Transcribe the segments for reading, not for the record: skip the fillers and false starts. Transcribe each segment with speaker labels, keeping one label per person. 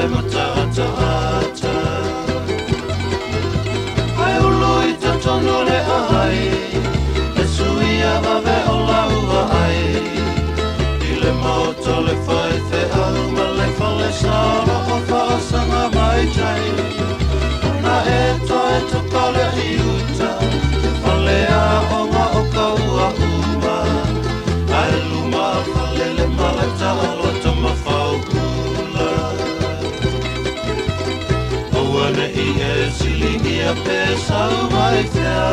Speaker 1: le mataata ai ului ta tono le ai le suia ave o laua ai i le moto le fai te au ma le fale sala o whaasanga mai tai na e to pale iuta e fale a o ma o kaua uma ai luma fale le malata o toma fau kula o ane i e silingi a pesa mai tea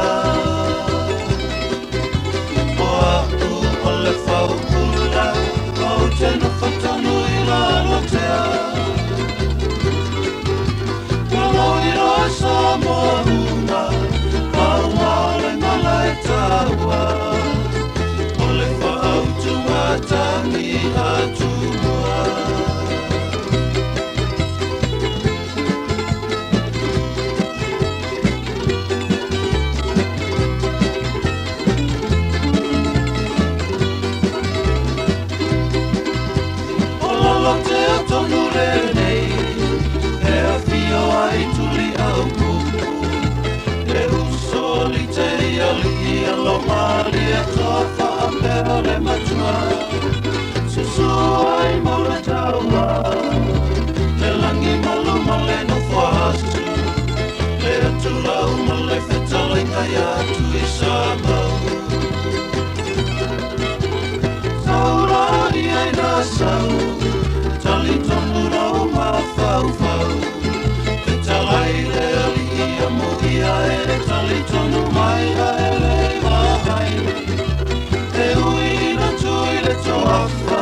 Speaker 1: o a u o le fau kula o tena fatanu i la lotea Samuelu, Atua, Malaitawa, Olefa Atua, Tangi Atua. Olala te atonure nei, e a fio ai tuli au kuku, e usoli te iali ia lo mali e tofa a pera le matua, susu ai maule taua, le langi maluma le no fuastu, le atu lau ma le fetale kai atu i Samau. Saura i ai na sau, tali tonu rau ma fau fau, talai le ali ia moia e tali tonu mai a ele vai e ui na tui le toafa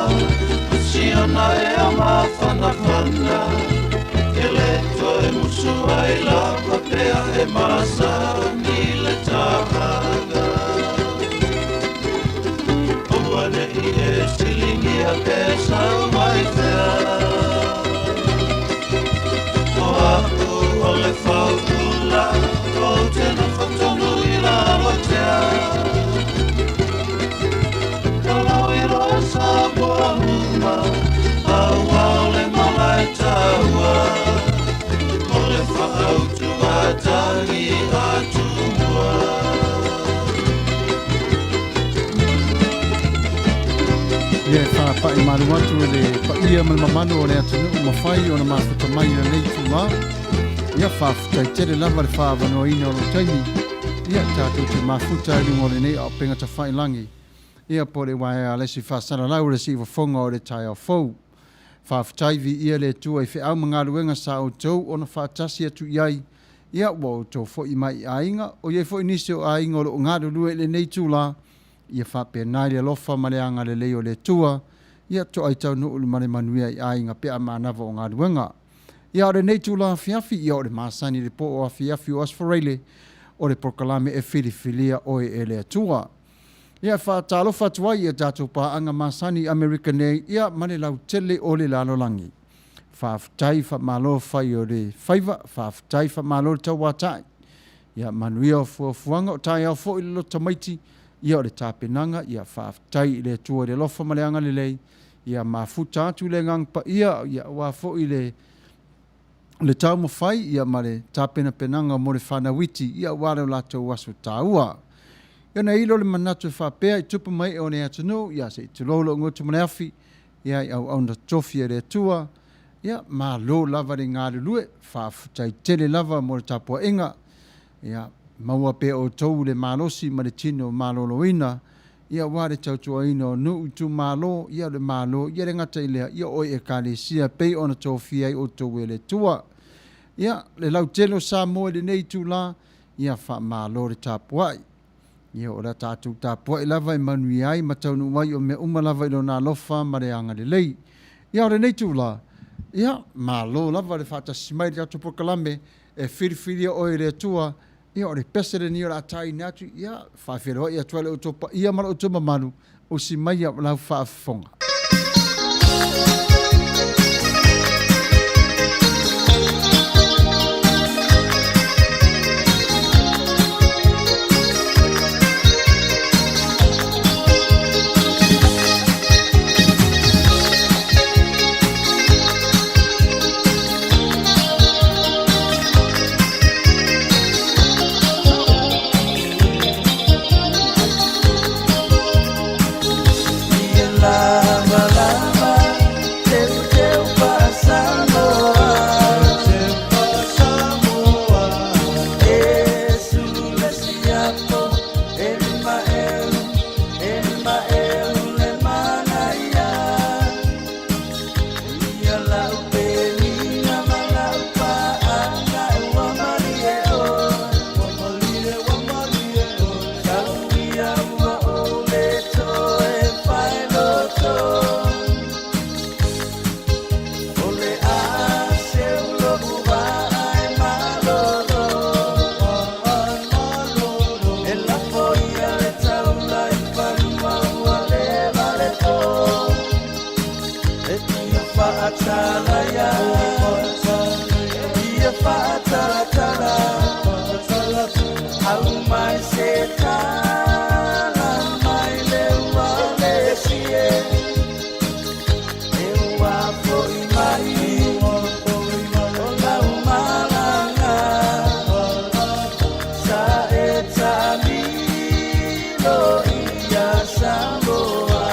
Speaker 1: siana e a mawhana whana e le toe musu ai la papea e masa ni le tahanga o ane i e silingi a pesa mai fea o aku o le whaukula, o tena whatonu i la lotea. Kalau i roa Samuelu, aua o le malaitaua, o le whaautu atangi atua.
Speaker 2: Ia e whaapai maru atu e le paia malmamano o le atunu o mawhai o na mawhata mai na nei tu ma. Ia whaafutai tere lava le whaavano ina o lo taimi. Ia tātou te mawhuta e lungo le nei o penga ta whailangi. Ia po le wae a lesi whaasara lau le si wafonga o le tai au fau. Whaafutai vi ia le tua i whiau mga ruenga sa o tau o na whaatasi atu iai. Ia wa o tau fo i mai ainga o iei fo inisi o ainga o lo ngāru lue le nei tu la. Ia whape nai le lofa maleanga le leo le tua, ia to ai tau nuu le mare Manuia i ainga pea maanawa o ngā ruenga. Ia ore nei tū la fiafi, ia ore maasani le po o a fiafi o asfareile, ore prokalame e Filifilia oe e le tua. Ia whaatalo fatua ia tātou paanga maasani Amerika nei, ia mane lau tele o le lalolangi. Whaafutai wha malo whai o le whaiva, whaafutai wha malo le tau watai. Ia Manuia o fuafuanga o tai au fo i lo tamaiti, ia o le tāpenanga, ia whaafutai i le tua le lofa maleanga le lei, ia mafuta atu le ngang pa ia wafo i le tau mawhai, ia ma le tāpena penanga mo le whanawiti, ia wale o lato wasu tāua. Ia na ilo le manatu e whapea i tupu mai o ne atunu, ia se i tulolo ngotu maneafi, ia i au na tofi e le tua, ia ma lo lava le ngā lulue, whaafutai tele lava mo le tapua inga, ia maua pe o tau le malosi ma le tino maloloina, ia wale tautua ina o nuu tu malo, ia le malo, ia le ngata ilea, ia oi e kale sia pei ona tofia i o tau e le tua. Ia le lau telo sa moe le nei tu la, ia wha malo le tapuai. Ia ora tātou tapuai lava i Manuia ai, mataunu wai o me umalava ilo nā lofa ma le anga le lei. Ia ora nei tu la, ia malo lava le whata simai le atu pokalame, e Filifilia oi le tua, ia ore pesere ni ora tai natu ia whawhero ia tuale o topa ia mara o tuma manu o si mai a lau whaafonga.
Speaker 1: whaatala ia ia whaatala au mai se tala mai le wale sie e wapo i mai o lau malanga sa e tamilo ia Samoa.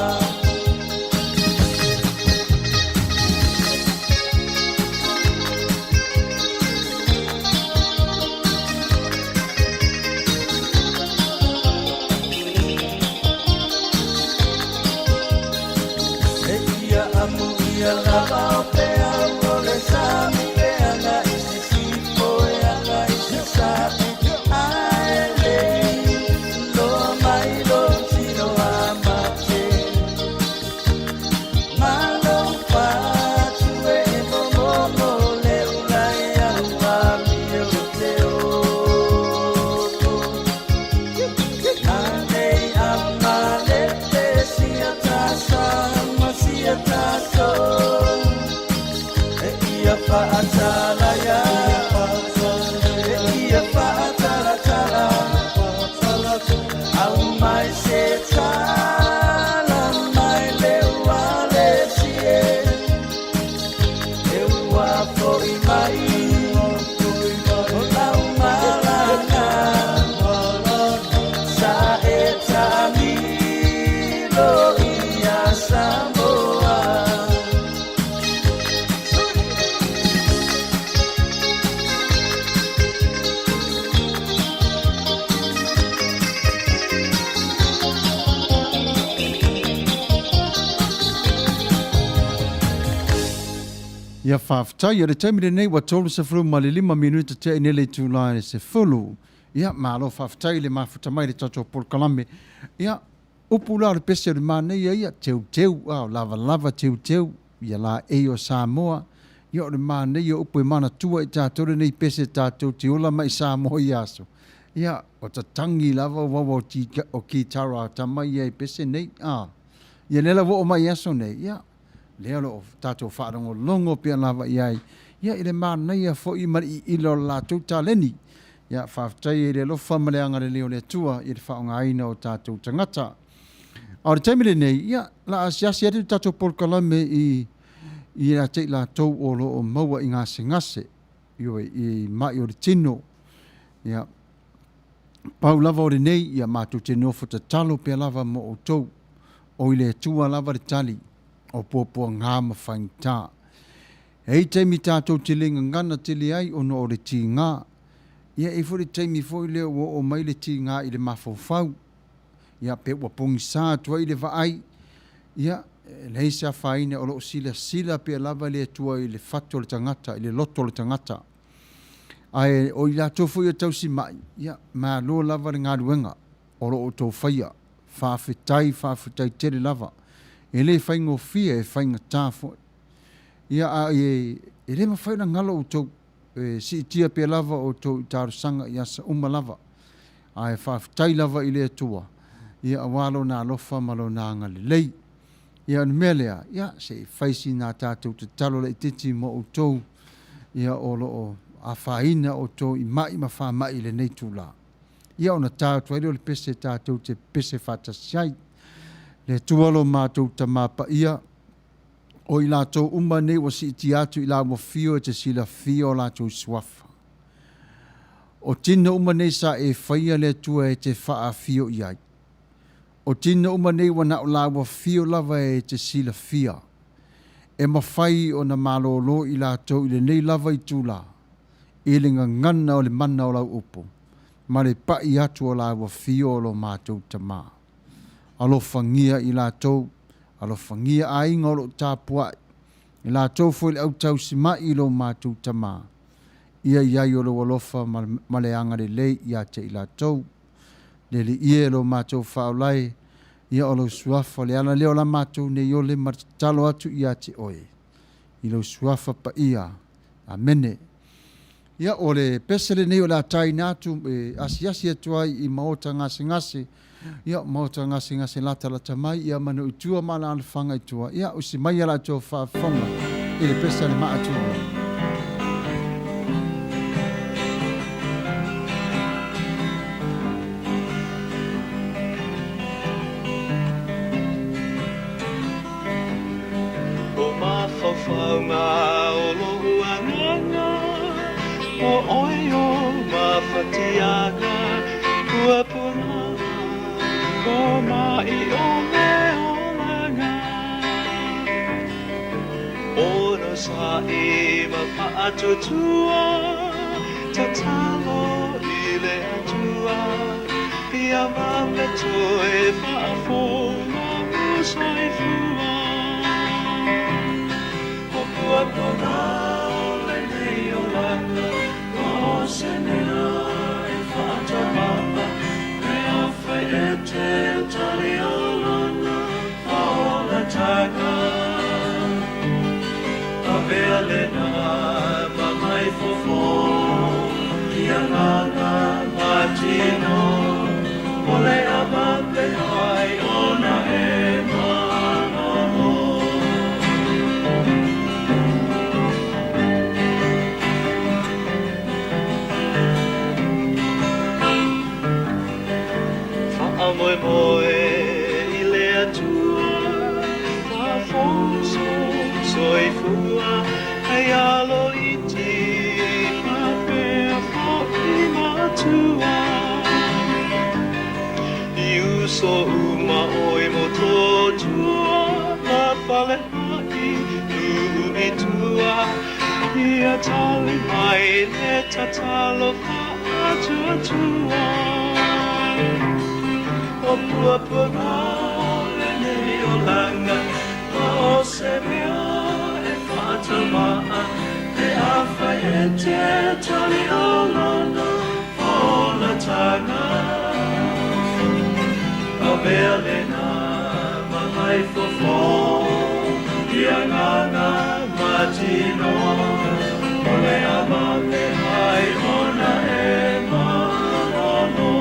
Speaker 2: Ia whaafitai, ia re taimire nei wa tolu se furu ma le 5 minuta te inele tu lai se fulu. Ia malo whaafitai le mafuta mai le tato Paul Kalame. Ia upula le pese le mane ia teu lava lava teu ia la o Samoa. Ia le mane ia upu e mana tua i tātore nei pese tātou te ola mai Samoa i aso. Ia o ta tangi lava wawa o ki tara tamai ia i pese nei. Ia nela wo o mai aso nei. Ia lea lo tātou whaarongo longo pia lava iai. Ia ile mana ia fo i mari ilo la tūta leni. Ia whaafitai e le lofa maleanga le leo le tua i le whaonga aina o tātou tangata. Aore taimile nei, ia la asiasi atu tātou Paul Kalame i a te la tau o lo o maua i ngase. I mai o le tino. Ia pau lava o le nei, ia mātou te nofo te talo pia lava mo o tau. O i le tua lava le tali. O pōpua ngā mawhaingtā. Hei teimi tātou te linga ngana te li ai ono o le tī ngā. Ia e furi teimi fōi leo o mai le tī ngā i le mawhauwhau. Ia pe wapungi sā tua i le vaai. Ia le heisa whaine o lo sila pe lava le tua i le whatu le tangata, i le loto le tangata. Ai o i la tofu i tau si mai. Ia mā lo lava le ngā ruenga o lo o tau whaia. Whawhitai tere lava. E le whaingo fia e whainga tāfo. Ia e le ma whaina ngalo o tau si itia pe lava o tau i tāru sanga i asa lava. Ai whawhitai lava i le tua. Ia awalo nā lofa malo nā ngali lei. Ia melea, ia se whaisi nā tātou te talo le titi mo o tau. Ia o lo o a whaina o tau i mai ma wha mai le nei tūla. Ia ona tātou le pese tātou te pese whatasiai. Le tualo mātou ta mapa ia, o i lātou umba nei wa si iti atu i lāua fio e te sila fio lātou suafa. O tina umba nei sa e whaia le tua e te wha fio i ai. O tina umba nei wa na o lāua fio lava e te sila fia. E mawhai o na malolo i lātou i le nei lava i tūla. E le ngana o le mana o lau upo. Ma le pa i atu o lāua fio o lo mātou ta maa. Alofangia i lātou, alofangia a inga o lo tāpua. I lātou fo i le au tau si mai i lo mātou tamā. Ia iai o lo alofa maleanga le lei i ate i lātou. Le li ia lo mātou whaolai, ia o lo suafa le ana leo la mātou ne i ole maritalo atu i ate oe. I lo suafa pa ia, amene. Ia o le pesele nei o la tai nātu, asiasi atuai i maota ngase. Ia maota ngase lata mai ia manu utua mana alfanga itua. Ia usi mai ala tō whaafonga. i le pesa le maa tua.
Speaker 3: O mawhawhau ngā o lohu anganga, o oio mawhatiaga, kua puna, ko mai o me olanga. Oro sa e mawhaatutua, ta talo i le atua, ia mame toe whaafona usai fua. Kua puna le nei o lana, o se nea e whaatawapa, me awhai e te tari o lana, a ola taga. A vea lena, ma mai fofo, ia ngana matino, o le amape ai ona e manomo. Moe moe i le atua, ma fonso soi fua, ai alo iti, ma pea foki matua. I uso uma oi mo totua, ma pale mai uu i tua, ia tali mai le tatalo fa atua tua. O pua puna le nei o langa, o se mea e whatamaa, e awhai e te tali o lana, o la tanga. A vea lena, ma mai fofo, ia ngana matino, o le amame ai ona e manono.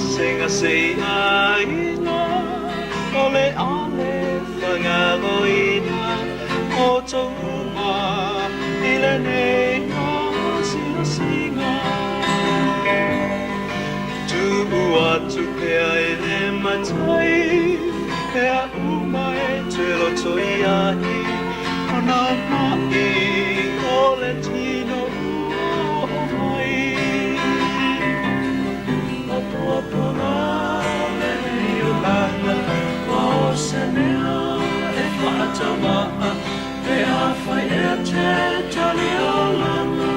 Speaker 3: Senga sei aina, o le ale whangaloina, o tō uma, i le nei ngā singa singa. Tubu atu pea e le matai, pea uma e te roto i ahi, ana mai o le tino o mai. Puna le nei o lana, o se mea e whaatamaa, pe awhai e te tali o lana,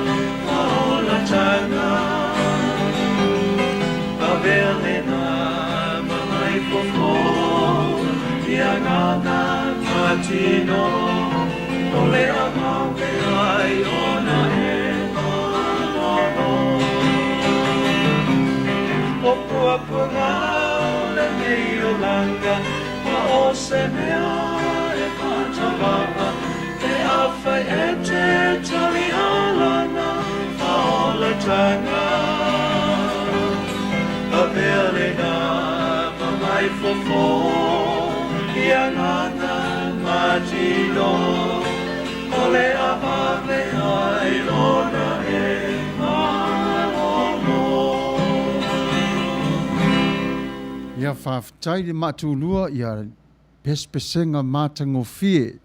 Speaker 3: a ola tanga. A vea lena, ma mai fofo, ia ngana matino, o le amawe ai ona e manono. O pua puna le nei o langa, ma o se mea e whaatawaa, te awhai e te tali o lana, a ola tanga. A mea lena, ma mai fofo, ia ngana matino, o le amame ai ona e manono.
Speaker 2: Ia whawhtai le matulua ia pespesenga mātango fie.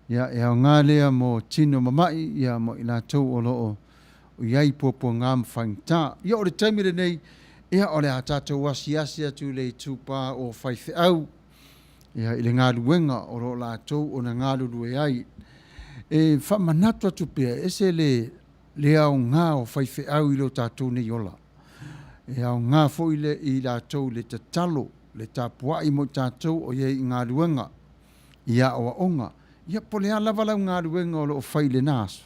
Speaker 2: Ia e au ngā lea mo tino mamai, ia mo i nātou o loo o iai popo ngā mwhaingtā. Ia o le taimire nei, ia o le a tātou asiasi atu le tūpā o whaife au. Ia i le ngā luenga o lo lātou o na ngā lulue ai. E whamanatu atu pia, ese le au ngā o whaife au i lo tātou nei ola. E au ngā fo i lātou le tatalo, le tāpua i mo tātou o iei ngā luenga. Ia o onga. Ia pole a lavalau ngā ruenga o loo whai le nāsu.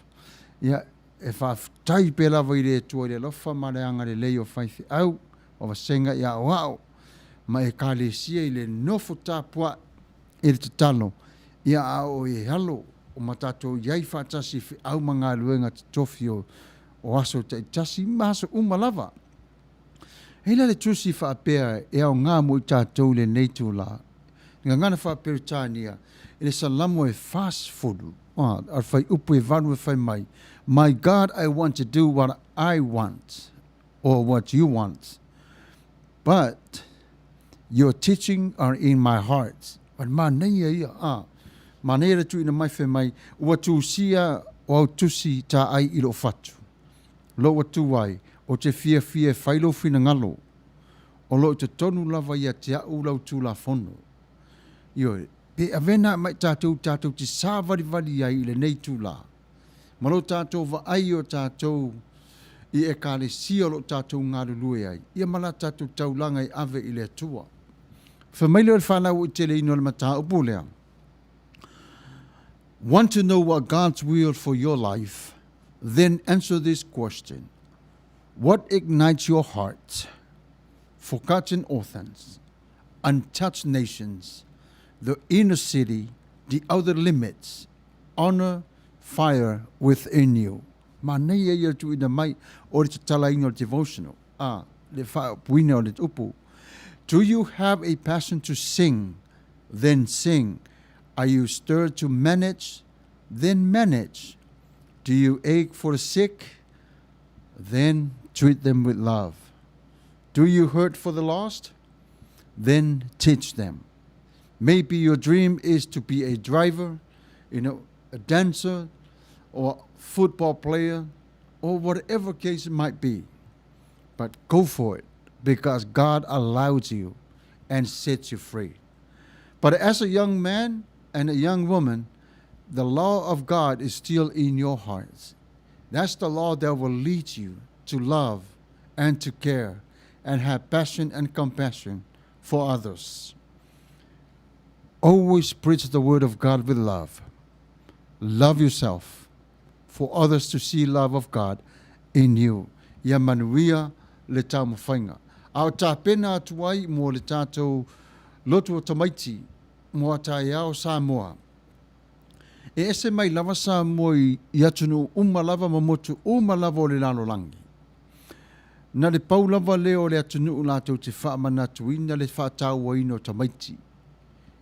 Speaker 2: Ia e whawhtai pe lava i le tua le lofa ma le anga le lei o whaifi au o wasenga ia o au. Ma e ka le sia i le nofo tāpua e le tatalo. Ia au e halo o matatou iai whatasi fi au ma ngā ruenga te tofi o o aso te tasi maso umalava. Hela le tusi whaapea e au ngā mo I tātou le neitu la. Nga ngana whaapea tānia, ele salamo e fast food. Ar whai upu e vanu e whai mai. My God, I want to do what I want, or what you want. But your teaching are in my heart. But maneia ia, maneira tu ina mai whai mai, ua tu sia o au tusi tā ai ilo fatu. Lo watu ai, o te fia whailo whina ngalo. O lo te tonu lava ia te au lau tū la whono. Io, pe avena mai tātou te sāwari ai le nei tū la. Malo tātou va ai o tātou I e kāle sia lo tātou ngāru lue ai. Ia mala tātou taulanga I ave I le atua. Whamailo e whanau I tele ino le mata upu lea. Want to know what God's will for your life? Then answer this question. What ignites your heart? Forgotten orphans, untouched nations, the inner city, the outer limits, honor, fire within you. Maneia ia tu ina mai o le tala inga o devotional. Le wha puina o le upu. Do you have a passion to sing? Then sing. Are you stirred to manage? Then manage. Do you ache for the sick? Then treat them with love. Do you hurt for the lost? Then teach them. Maybe your dream is to be a driver, a dancer, or football player, or whatever case it might be. But go for it, because God allows you and sets you free. But as a young man and a young woman, the law of God is still in your hearts. That's the law that will lead you to love and to care and have passion and compassion for others. Always preach the word of God with love. Love yourself for others to see love of God in you. Ia Manuia le tau mawhainga. Ao tā pena atuai mo le tātou lotu o tamaiti mo a tā iao Samoa. E ese mai lava Samoa I atunu lava mamotu lava o le lalo langi. Na le pau lava leo le atunu lātou te wha manatuina le wha tau waino tamaiti.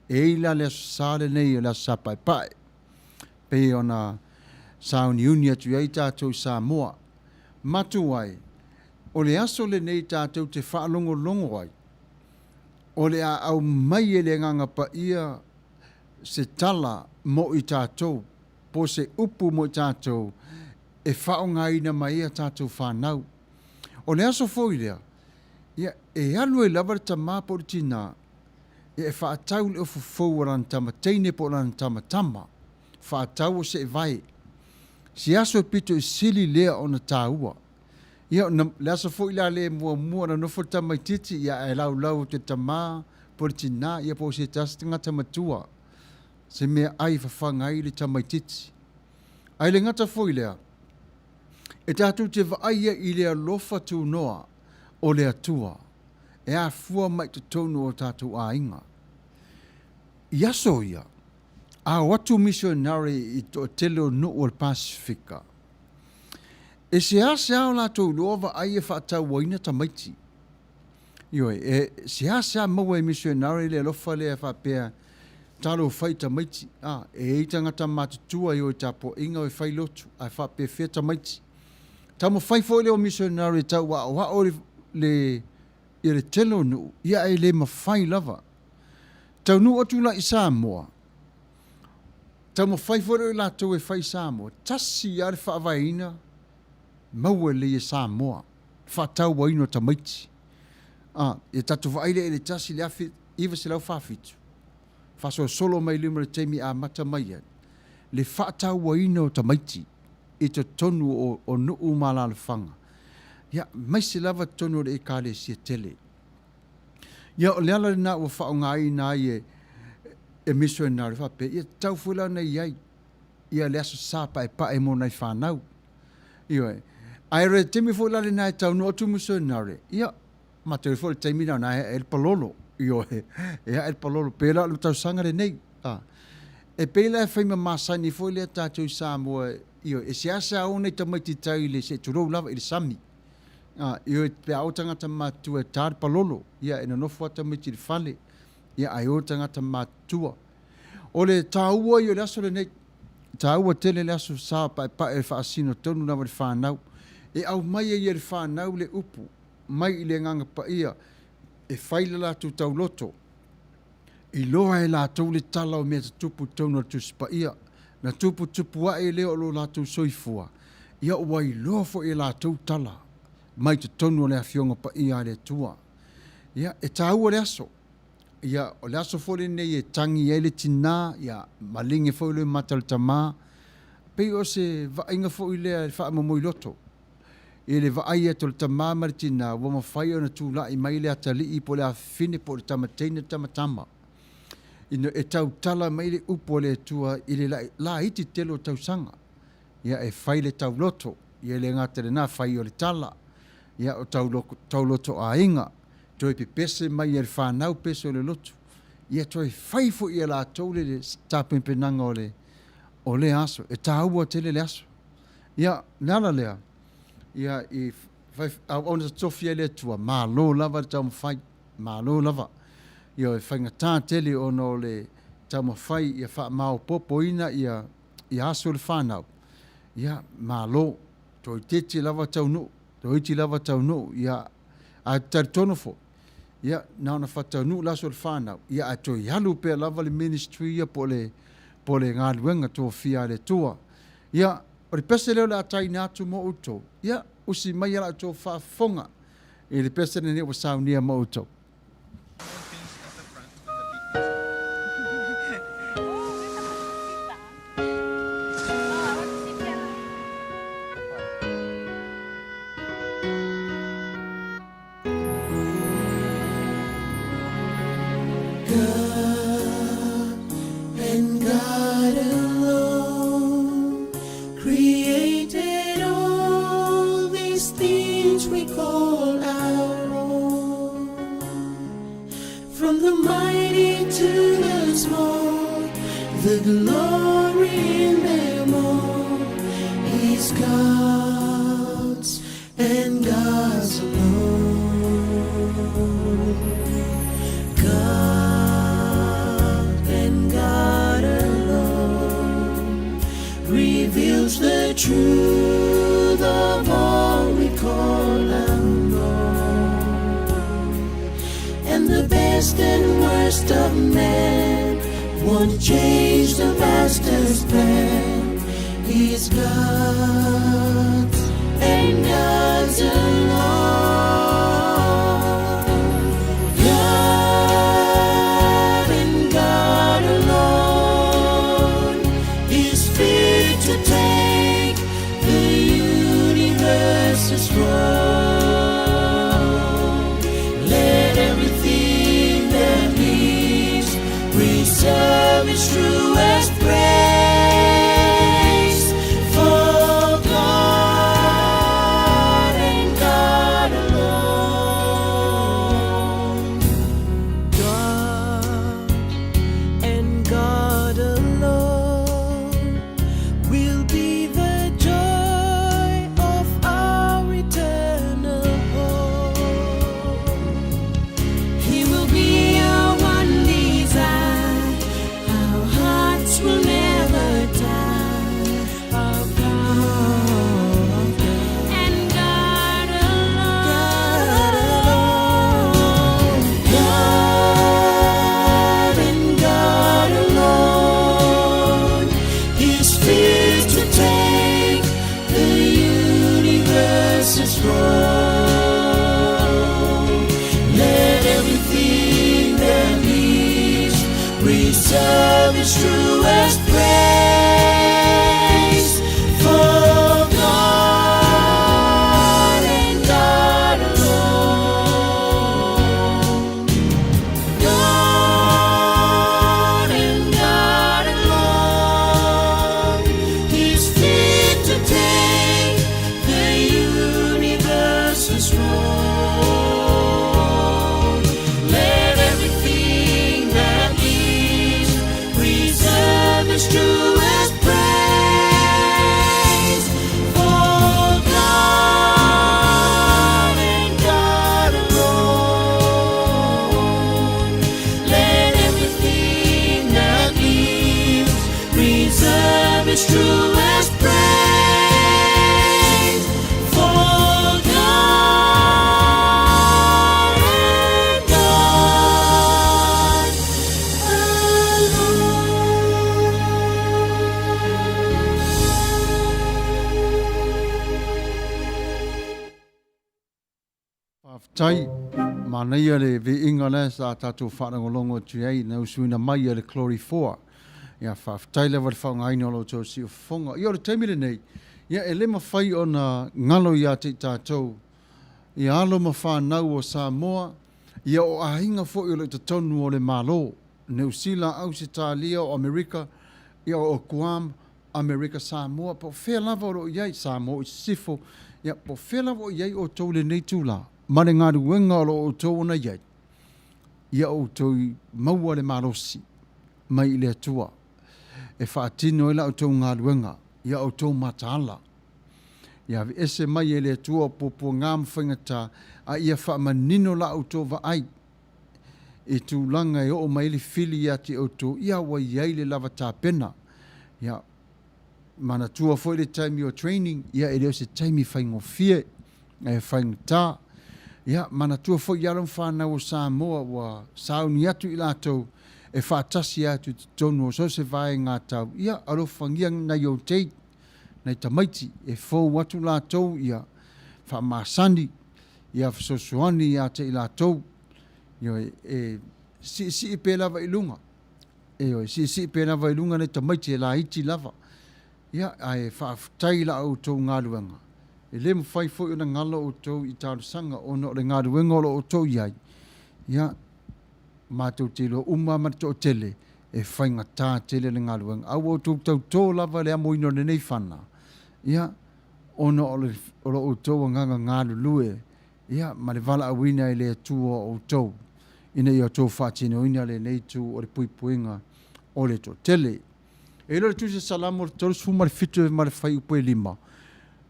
Speaker 2: E ila le sāle nei le sapai pai. Pe ona sauni uni atu iai tātou Samoa. Matu ai. O le aso le nei tātou te wha longo ai. O le a au mai e le nganga pa ia se tala mo I tātou. Po se upu mo tātou. E whao ngaina mai a tātou whanau. O le aso foi lea, e alu e lava ta māpo le tina, e whaatau le ofu fau ran tama, teine po ran tama, whaatau o se e vai. Si aso e pito I sili lea o na tāua. Ia, le aso foi lea le mua na nofo tama I titi, ia e lau te tama, po le tina, ia po se tastinga tamatua. Se mea ai whawhangai le tama I titi. Ai le ngata foi lea, e tātou te vaaia I le alofa tū noa o le atua. E a fua mai te tonu o tātou a inga. I aso ia, a watu missionary I to tele o no o le Pasifika. E se ase ao lātou loa vaaia whaatau waina tamaiti. Ioi, e se ase a maua missionary le alofa le a whapea talo whai tamaiti. E itangata matutua I o tapo inga o whai lotu, a whapea whea tamaiti. Tamo whai fōi leo missionary tau wa o le telo nu, ia e le mawhai lava. Tau nu atu la I Samoa. Tamo whai fōi leo la tau e whai Samoa. Tasi ia le whaavaina, maua le I Samoa. Whatau waino tamaiti. E tatu whaile e le tasi le afi, iwa se lau whawhitu. Whaso solo mai lima le teimi a mata mai. Le whatau waino tamaiti. I te tonu o nuu malala whanga. Ia, mai se lava tonu o le kāle sia tele. Ia, o le ala na ua whao ngai na e missionary whape. Ia, tau fuila nei iai. Ia, le aso sāpa e pae mo nei whanau. Ia, ai re temi fuila le nai tau no atu missionary. Ia, materi fuila temi na nai el palolo. Ia, el palolo. Pela le tau sanga le nei. E pela e whaima masani fuila tātou Samoa io e se asa o nei tamaiti tai le se turou lava i le sami. Io e pe au tangata mātua e tāre palolo, ia e nanofu atamiti le fale, ia ai o tangata mātua. O le tāua io le aso le nei, tāua tele le aso sā pa e whaasino tonu lava le whanau, e au mai e ia le whanau le upu, mai i le nganga pa ia, e whaila la tu tau loto, i loa e la tau le tala o mea tupu tonu atu pa ia, na tupu wa e leo lo la tu soifua, ia ua i loa fo e la tau tala, mai te tonu le afionga pa ia le tua. Ia, e tāua le aso, ia o le aso fole nei e tangi e le tina, ia malinge fo i le matal tama, pei o se vainga fo i le wha mamoi loto, e le vaai e tol tama maritina, wa mawhai o na tūla i mai le atali i po le a fine po le tamateina tamatama. Ino e tau tala mai le upo le tua i le la iti telo tau sanga. Ia e whai le tau loto, ia le ngata le nā whai o le tala, ia o tau loto a inga, toi pe pese mai e le whanau pese o le loto. Ia toi whai fo ia la tau le tāpempenanga o le aso, e tāua tele le aso. Ia nala lea, ia i au ona tofia le tua, mālo lava le tau mawhai, mālo lava. Ia e whainga tā tele ono le tau mawhai, ia wha mao popo ina, ia aso le whanau. Ia mālo, toi tete lava tau no, toi iti lava tau no, ia a taritono fo. Ia naona whatau no laso le whanau. Ia a toi halu pia lava le ministry ia po le ngā luenga tō fia le tua. Ia, o le pese leo le atai nātu mo uto. Ia, usi mai ala tō whaafonga. E le pese ne wa saunia mo uto.
Speaker 4: His truest praise.
Speaker 2: Tai Manuia le ve inga le sa tatu whanangolongo tuei na usuina mai le Glory 4. Ia whaftai le wale whaungaini olo tō si o whonga. Ia o le taimile nei, ia e le mawhai o na ngalo ia te tātou. Ia alo ma whanau o Samoa, ia o ahinga fo i le tatonu o le malo. New Zealand au se tālia o Amerika, ia o Guam, Amerika Samoa. Po whea lava o iai Samoa i sifo, ia po whea lava o iai o tau le nei tūla. Mare ngāru wenga o tau ona iai. Ia o tau maua le marosi, mai i le atua. E whaatino ila o tau ngāru wenga, ia o tau mataala. Ia vi ese mai e le atua popo ngām whaingata, a ia whaamanino la o tau vaai. E tūlanga e o mai le Filifilia te o tau, ia wa iai le lava tā pena. Ia mana tua foi le taimi o training, ia e leo se taimi whaingo fie, e whaingata. Ia, mana tua fo iaram whanau o Samoa wa sauni atu i lātou e whaatasi atu te tonu o so se vai ngā tau. Ia, alo whangiang na iau teit, nei tamaiti e fōu atu lātou ia whamasani, ia whasosuani ia te i lātou. Ia, si i pē lava i lunga. Si i pē lava i lunga nei tamaiti e la iti lava. Ia, ai whaafutai la au tau ngā ruanga. E le mo fai fo na ngalo o tau i tāru sanga o no le ngāru wengolo o tau iai. Ia, mātou te lo umma mata o tele e whai ngā tā tele le ngāru wenga. Au o tau tō lava le amo ino le nei whana. Ia, o no o tau a nganga ngāru lue. Ia, ma le vala awina i le atua o tau. Ina i o tau whātino ina le nei tu o le puipuinga o le tō tele. E lo le tu se salamo le tōru su ma le fitu e ma le whai upo e lima.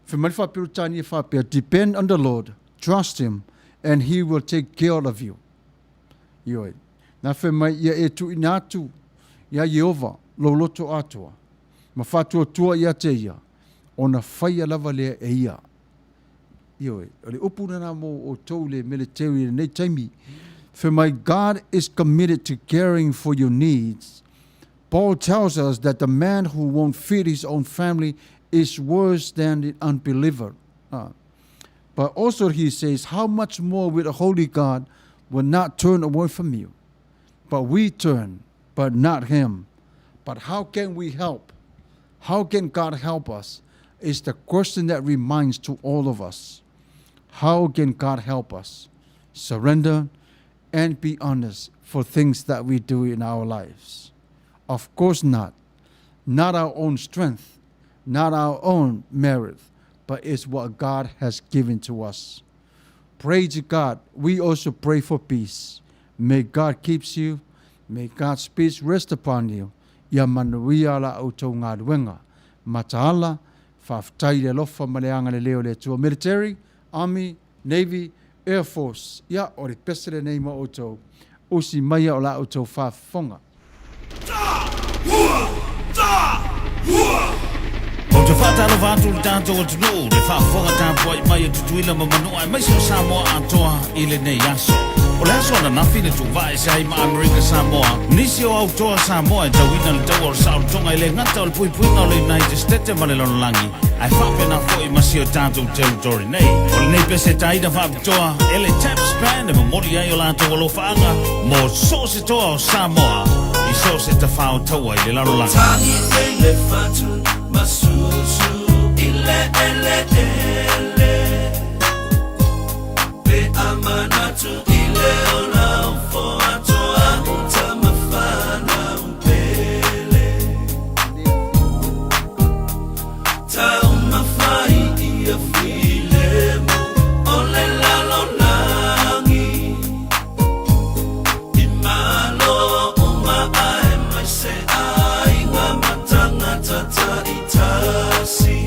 Speaker 2: Depend on the Lord, trust Him, and He will take care of you. Ioi. Na whemai ia e tu inatu, ia Yehova, lo loto atua. Ma whatua tua ia te ia, o na whaia lava lea e ia. Ioi. O le upuna na mo o tau le military nei taimi. Whemai God is committed to caring for your needs. Paul tells us that the man who won't feed his own family is worse than the unbeliever. But also he says, how much more will a holy God will not turn away from you? But we turn, but not him. But how can we help? How can God help us? Is the question that reminds to all of us. How can God help us? Surrender and be honest for things that we do in our lives. Of course not. Not our own strength. Not our own merit, but it's what God has given to us. Pray to God. We also pray for peace. May God keep you. May God's peace rest upon you. Ia Manuia la autou ngā ruenga. Mataala, whaftai le lofa maleanga le leo le tua military, army, navy, air force. Ia o le pesere nei ma autou. Usi maia o la autou whafonga.
Speaker 4: O te whātaro wātu le tātou o tunu, le whaafonga tāpua I mai o tutuila ma Manuia, mai sio Samoa atoa I le nei aso. O le aso na nawhine Tuavao se ai ma Amerika Samoa, nisi o autoa Samoa e tauina le tau o sautonga I le ngata o le puipuinga o le United States ma le lonolangi. Ai whapena fo I masi o tātou territory nei. O le nei pese taina whapitoa, e le tap span e ma mori ai o lātou o lo whaanga, mo so se toa o Samoa, I so se ta whao taua I le lonolangi.
Speaker 3: Tangi e le whatu, masusu ile pe amanatu ile ona ufo atoa utamafana mpele taumafai ia filemu ole lalo nangi imalo uma ae maise ai ngama tanga tata itasi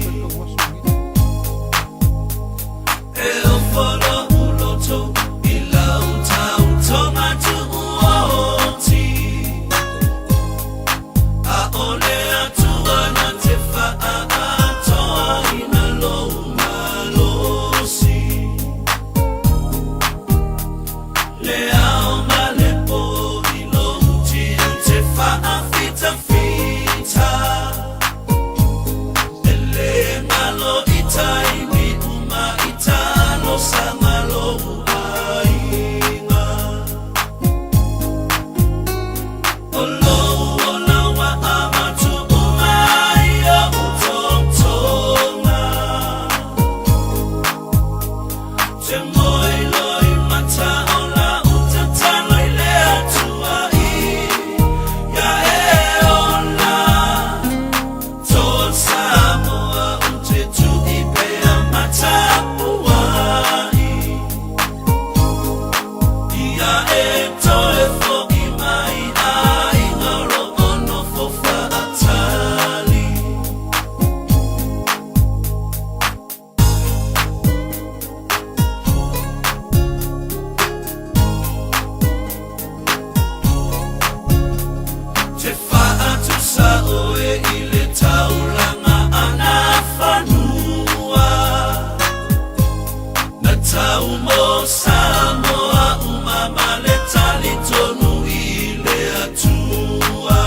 Speaker 1: Saumo Samoa umama le tali tonu ile atua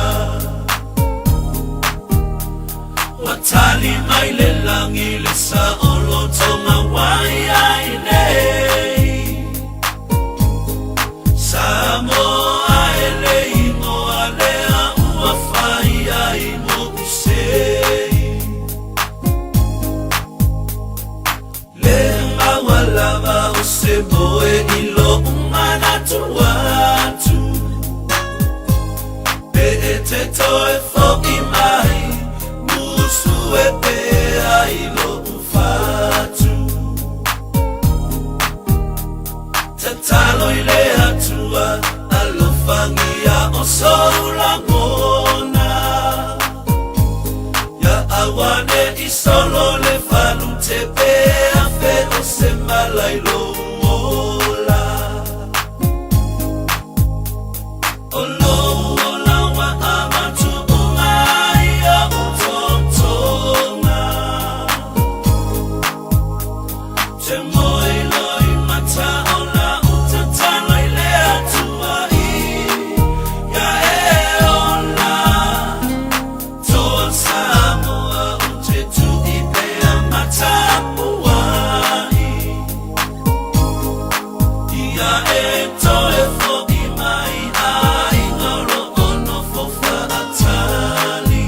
Speaker 1: Watali maile langi le sa olo tonga waya ile Samoa ele imo alea uafaya imo usei Lema walava useboe ilo umana tuatu Beete toe fo imai Musue pea ilo ufatu Tatalo ile atua alofangia osoula ngona Ya awane isolo le falu tepea fe osemala ilo mola Olo ola wa amatu umaya utontonga Temoilo imata ola utatano ile atua Ya eola Toa Samoa utetu ipea matapuai Ya etoe fo imai ai ngoro ono fofa atali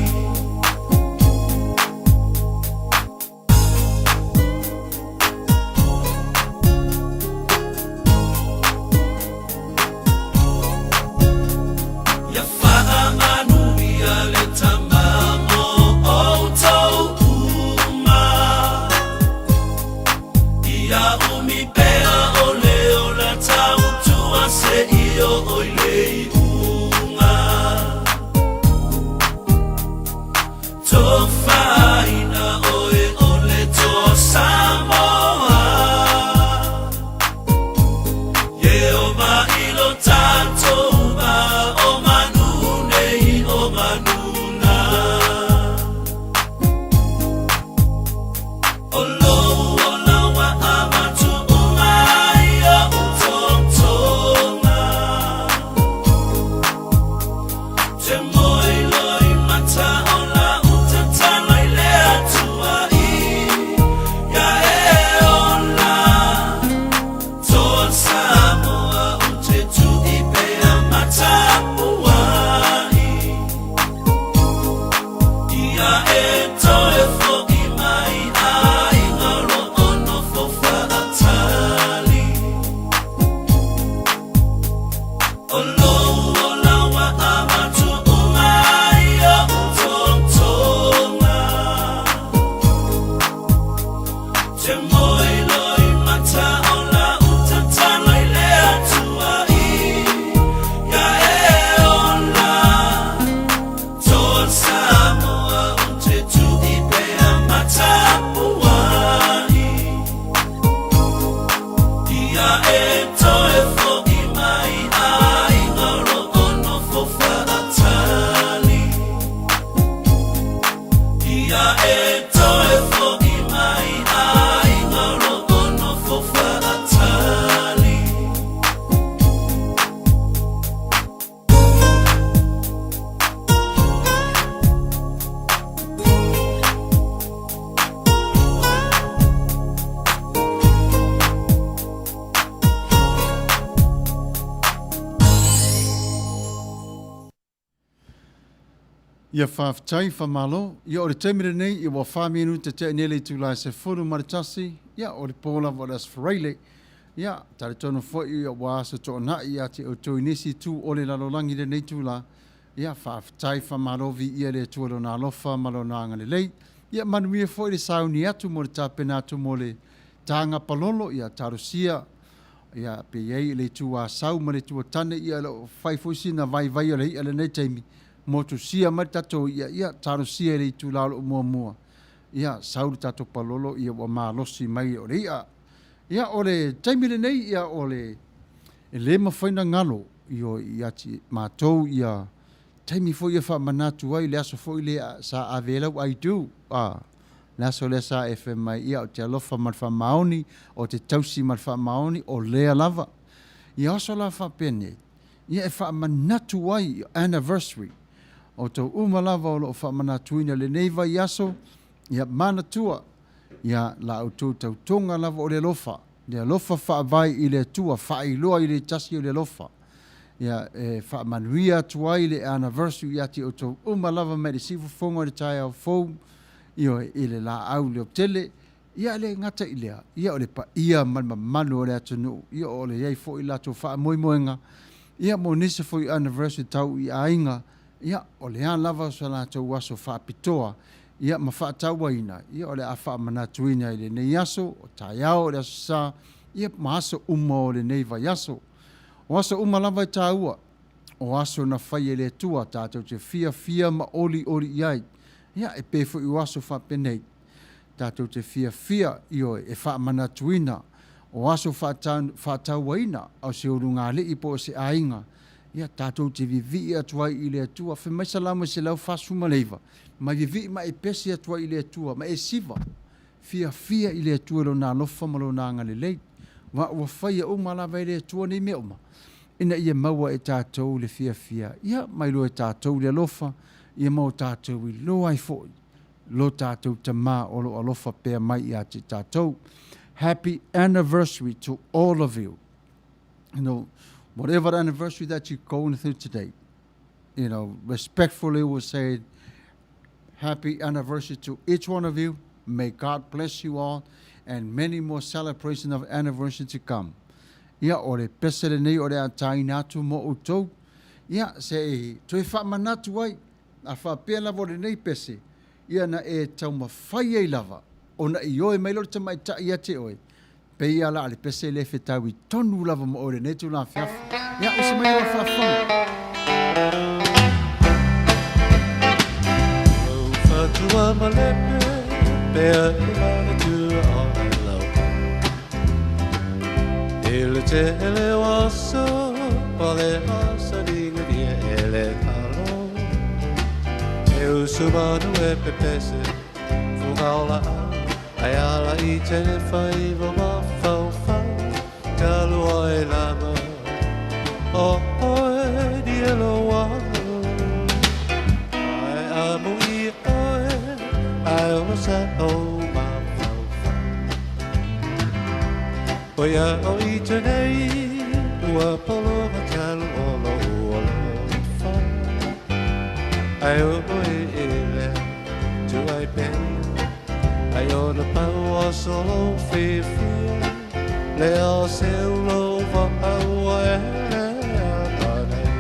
Speaker 1: Ya faa Manuia le tamamo o tau uma Ia umi pea ole ola tau tua se io oile unga To faina oe ole to Samoa Yehova ilo tanto uma o manune o manuna Olo ola wa amatu umaya utontonga Temoilo imata ola utatano ile atua Ya eola Toa Samoa utetu ipea matapuai Ia etoe fo imai ai ngaro ono fofa atali Olo ola wa amatu umaya utontonga Temoilo imata ola utatano ile atua Ya eola Toa Samoa utetu ipea matapuai Ia etoe fo imai ai ngaro ono fofa atali Ia etoe fo imai ai ngaro ono fofa atali
Speaker 2: Ia whaafitai whamalo, ia o le taimire nei, ia wa whaminu te te nele tu lai se furu maritasi, ia o le pola wa das whareile, ia tare tono fo ia wa asa to na ia te o tui nisi tu o le lalolangi le nei tu la, ia whaafitai whamalo vi ia le tualo na alofa malo na anga le lei, ia manuia fo i le sauni atu mo le tapena atu mo le tanga palolo, ia tarusia, ia pe iei le tu a sau ma le tu a tane, ia le whaifuisi na vai vai o le ia le nei taimi, motu sia mai tato ia taro sia le tu lalo mua ia sauri tato palolo ia wa malosi mai o le ia ole taimile nei ia ole le mafaina ngalo ia ti matou ia taimi fo ia fa manatu ai le aso fo ile sa avela I do Le aso le sa e whe mai ia o te alofa ma wha maoni, o te tausi ma wha maoni, o lea lava. Ia oso la wha pene, ia e wha manatu wai anniversary, o tau lava o lo wha manatuina le neiva i aso, ia manatua, ia la au tau tonga lava o le lofa, le lofa wha vai i le tua, wha i loa i le tasi o le lofa. Ia wha manuia tuai le anniversary ia ti o tau lava me le sifu fonga le tai au fou, i le la au le optele, ia le ngata i lea, ia o le pa ia manu o le atunu, ia o le iei fo i lato wha moi moenga, ia mo nisa fo i anniversary tau i ainga, ia o le an lava sa la tau waso wha pitoa, ia ma wha tau waina, ia o le a wha manatuina i le nei aso, o tai au le aso sa, ia ma aso o le neiva yaso. O aso lava i tā ua, o aso na whai e le tua, tātou te fia ma oli iai, ia e pēwhu i waso wha penei, tātou te fia i oi e wha manatuina, o aso wha tau waina, au se uru ngā li po se ainga, ia tātou te vivi atuai i le tua, whi mai salama se lau whasu maleiva, ma vivi ma e pesi atuai i le tua, ma e siva, fia i le tua lo nā lofa ma lo nā ngale leit, wa ua whaia o malawa i le tua nei mea oma. Ina ia maua e tātou le fia, ia mai lo e tātou le alofa, ia mau tātou i loa i foi, lo tātou ta mā o lo alofa pēr mai i ati tātou. Happy anniversary to all of you. You know, whatever anniversary that you're going through today, you know, respectfully we'll say happy anniversary to each one of you. May God bless you all and many more celebrations of anniversary to come. Ia o le pesele nei o le atai natu mo utou. Ia se toi wha manatu ai, a wha pēr lava o le nei pese. Ia na e tau mawhai ei lava. O na i oe mai lor te mai ta ia te oe. Pe ia la le pese le whetau i tonu lava mo o le nei tu la whiawha. Ia o se mai wa whawhanga.
Speaker 3: O whatua ma lepe, pēr i lana tua o il cielo wasso, pale asa di dia ele calo. Eu subano e pepese, fugaula, ayala I te fai va fau fau, calo ai lama, oh dia lo wa. Ai amo I ai o sa o. Oia o I te nei, ua polo matalo o lo wha. Ai o e lea, tu ai pēr, ai o na pau o solo Filifilia, lea se ulo wa au e lea panei.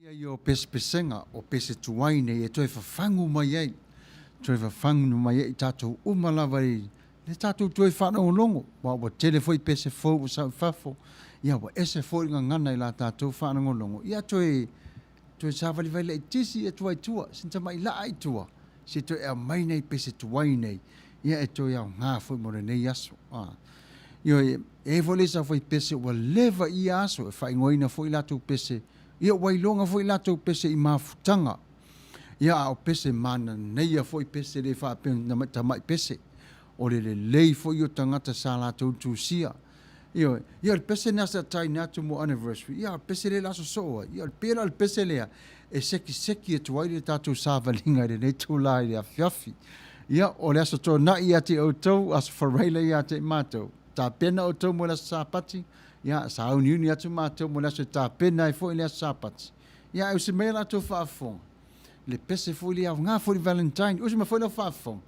Speaker 2: Ia i o pesenga o pese tuaine e toi whafangu mai ei. Toi whafangu mai ei tātou umalawa i. Le tātou toi whanau longo. Wa tele foi pese fau o sau whafo. Ia wa ese foi ngana i la tātou whanau longo. Ia toi sāwali vai lei tisi e tuai tua. Sinta mai la ai tua. Se toi e mai nei pese tuaine. Ia e toi au ngā foi more nei aso. Ia e vole sa foi pese wa leva i aso. E whaingoina foi lātou pese. Ia wailonga foi latou pese i mafutanga. Ia o pese mana neia foi pese le whapen na tamai pese. O le lei foi o tangata sa latou tūsia. Ia le pese nasa tai natu mo anniversary. Ia pese le laso soa. Ia pera le pese lea. E seki e tuai le tātou sāwalinga le nei tūlai le a fiafi. Ia o le aso tō nai ate o tau aso whareila i ate mātou. Tā pena o tau mo la sāpati. Ia sa uniuni atu mātou mo laso tā pena e fo i lea sāpati. Ia au se mea lato whaafonga. Le pese fo i lea ngā fo i Valentine. Usi ma fo i lea whaafonga.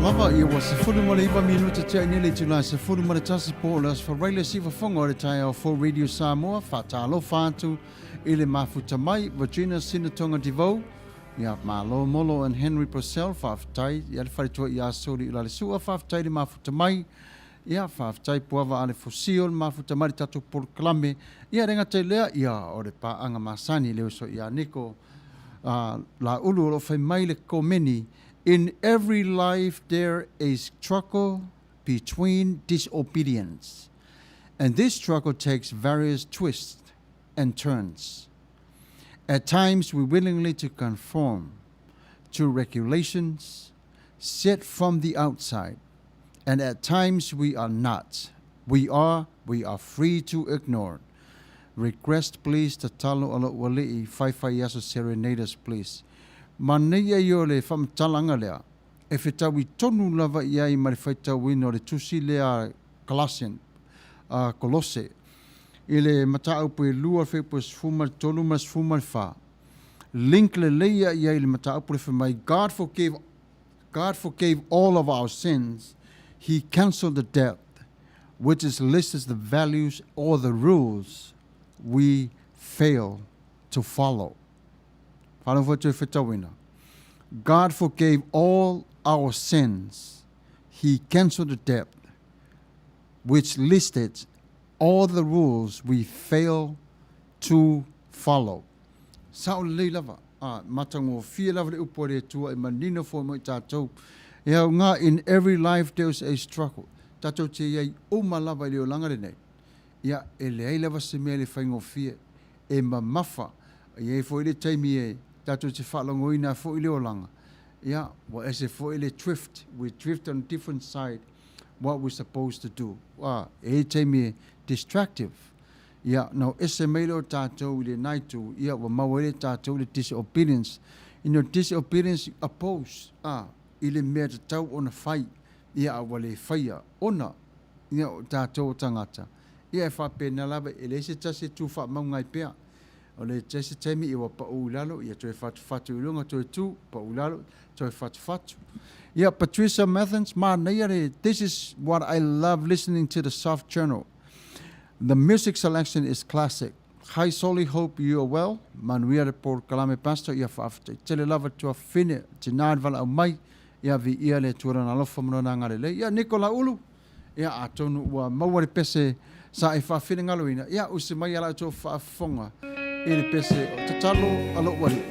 Speaker 2: Lava ia wa se fulu mole iwa minuta tia nile tula se fulu mole tasi po las for raile siva fongo o le tai o for Radio Samoa fatalo fatu ile mafuta mai Virginia Sinatonga Tuavao ia malo molo and Henry Purcell fafutai ia le faritua ia sori ila le sua fafutai le mafuta mai ia fafutai puava ale fosio le mafuta mai tatu proclame ia renga te lea ia o le paanga masani leo so ia niko la ulu lo fai mai le komeni. In every life there is struggle between disobedience, and this struggle takes various twists and turns. At times we willingly to conform to regulations set from the outside, and at times we are not. We are free to ignore. Request please to talo alo wali fai yaso serenaders please. Manuia yo le whamtalanga lea. E whetawi tonu lava ia I mare whaitau ino le tusi lea Colossian, Colosse. I le matau pe lua whepo sfuma tonu mas sfuma wha. Link le leia ia I le matau pe whamai. God forgave all of our sins. He cancelled the debt, which is listed as the values or the rules we fail to follow. God forgave all our sins. He cancelled the debt, which listed all the rules we fail to follow. Sao le lava, matango fia lava le upore tua I manino fo mo tatou. Ia nga in every life there is a struggle. Tatou te ia uma lava le olanga le nei. Ia ele ai lava se mele faingo fia e mamafa. Ia fo ile taimi e tatou te whalongoina fo ile olanga. Yeah, well, as if we drift on different side what we're supposed to do. E taimi distractive. Yeah, now ese meilo tatou ile naitu. Yeah, wa mawele tatou ile disobedience. In your disobedience oppose. Ile mea tatau ona fai. Yeah, wale faia. Ona. Yeah, tatou tangata. Yeah, fa pena lava ele se tase tu fa maungai pea. O le tese taimi iwa pa ulalo. Yeah, toe fatu ilunga toe tu pa ulalo. Toe fatu. Yeah, Patricia Mathens, this is what I love listening to the Soft Journal. The music selection is classic. Hi Soli, hope you are well. Manuia por kalame pastor ia faafte. Tele lava tua fine, tinad vala au mai, ia vi ia le tua na lofa mona ngale le. Ia Nicola Ulu, ia atonu ua mawari pese sa e faafine ngaloina. Ia usi mai ala tua faafonga. Ili pese tatalo alo wali.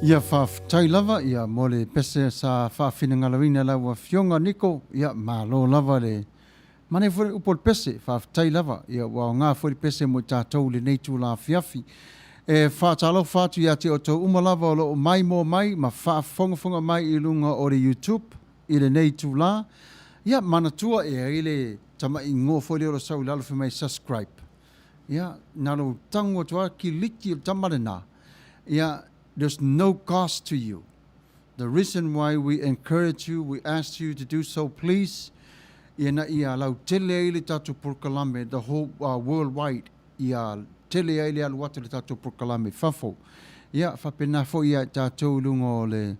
Speaker 2: Ia whaafutai lava, ia mole pese sa whaafina ngalawina lawa fionga niko, ia malo lava le. Mane fwere upol pese, whaafutai lava, ia wao ngā fwere pese mo tātou le neitu la fiafi. E whaatalo whaatu ia te o tau umalava o lo mai mo mai, ma whaafonga mai I lunga o le YouTube, I le neitu la. Ia manatua e ile tama I ngō fwere o sau lalo fi mai subscribe. Ia nalo tango tua ki liki o tamarena. Ia there's no cost to you. The reason why we encourage you, we ask you to do so, please. Ia ia lau tele ile tatu porkalame, the whole worldwide. Ia tele ile alu watu le tatu porkalame fafo. Ia whapena fo ia tatu lunga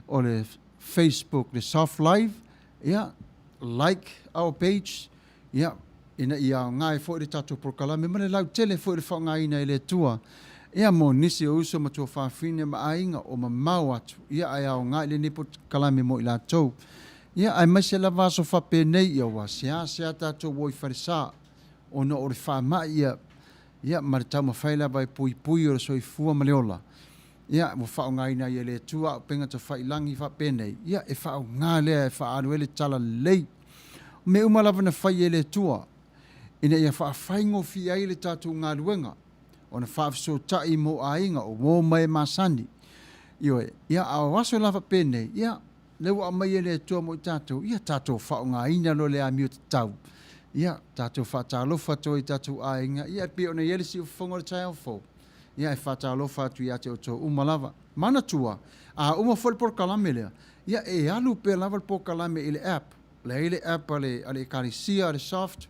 Speaker 2: o le Facebook, the soft live. Ia like our page. Ia ina ia ngai fo ile tatu porkalame. Mane lau tele fo ile wha ngai ina ile tua. Ia mo nisi o uso matua whaafine ma ainga o ma mau atu. Ia ai au ngai le nipo kalame mo ila tau. Ia ai maise la vaso whape nei ia wa sea tatou woi wharisa. O no ori whaama ia. Ia maritau ma whaila vai pui o soi fua maleola. Ia mo whao ngai na ia le tua o penga ta whailangi whape nei. Ia e whao ngā lea e whaanu ele tala lei. Me umalawa na whai ele tua. Ina ia whaafhaingo fi ai le tatou ngā luenga. Ona whaafso tai mo ainga o mō mai masani. Ioe, ia awaso lawa pene, ia lewa a mai ele tua mo tātou, ia tātou whao ngā ina lo le amio te tau. Ia tātou whaatalofa to I tātou ainga, ia pe ona yelisi o whongore tai au fo. Ia e whaatalofa tu ia te o tō umalawa. Mana tua, a uma fol por kalame lea, ia e alu pe lava por kalame ile app. Le ile app ale karisia, ale soft,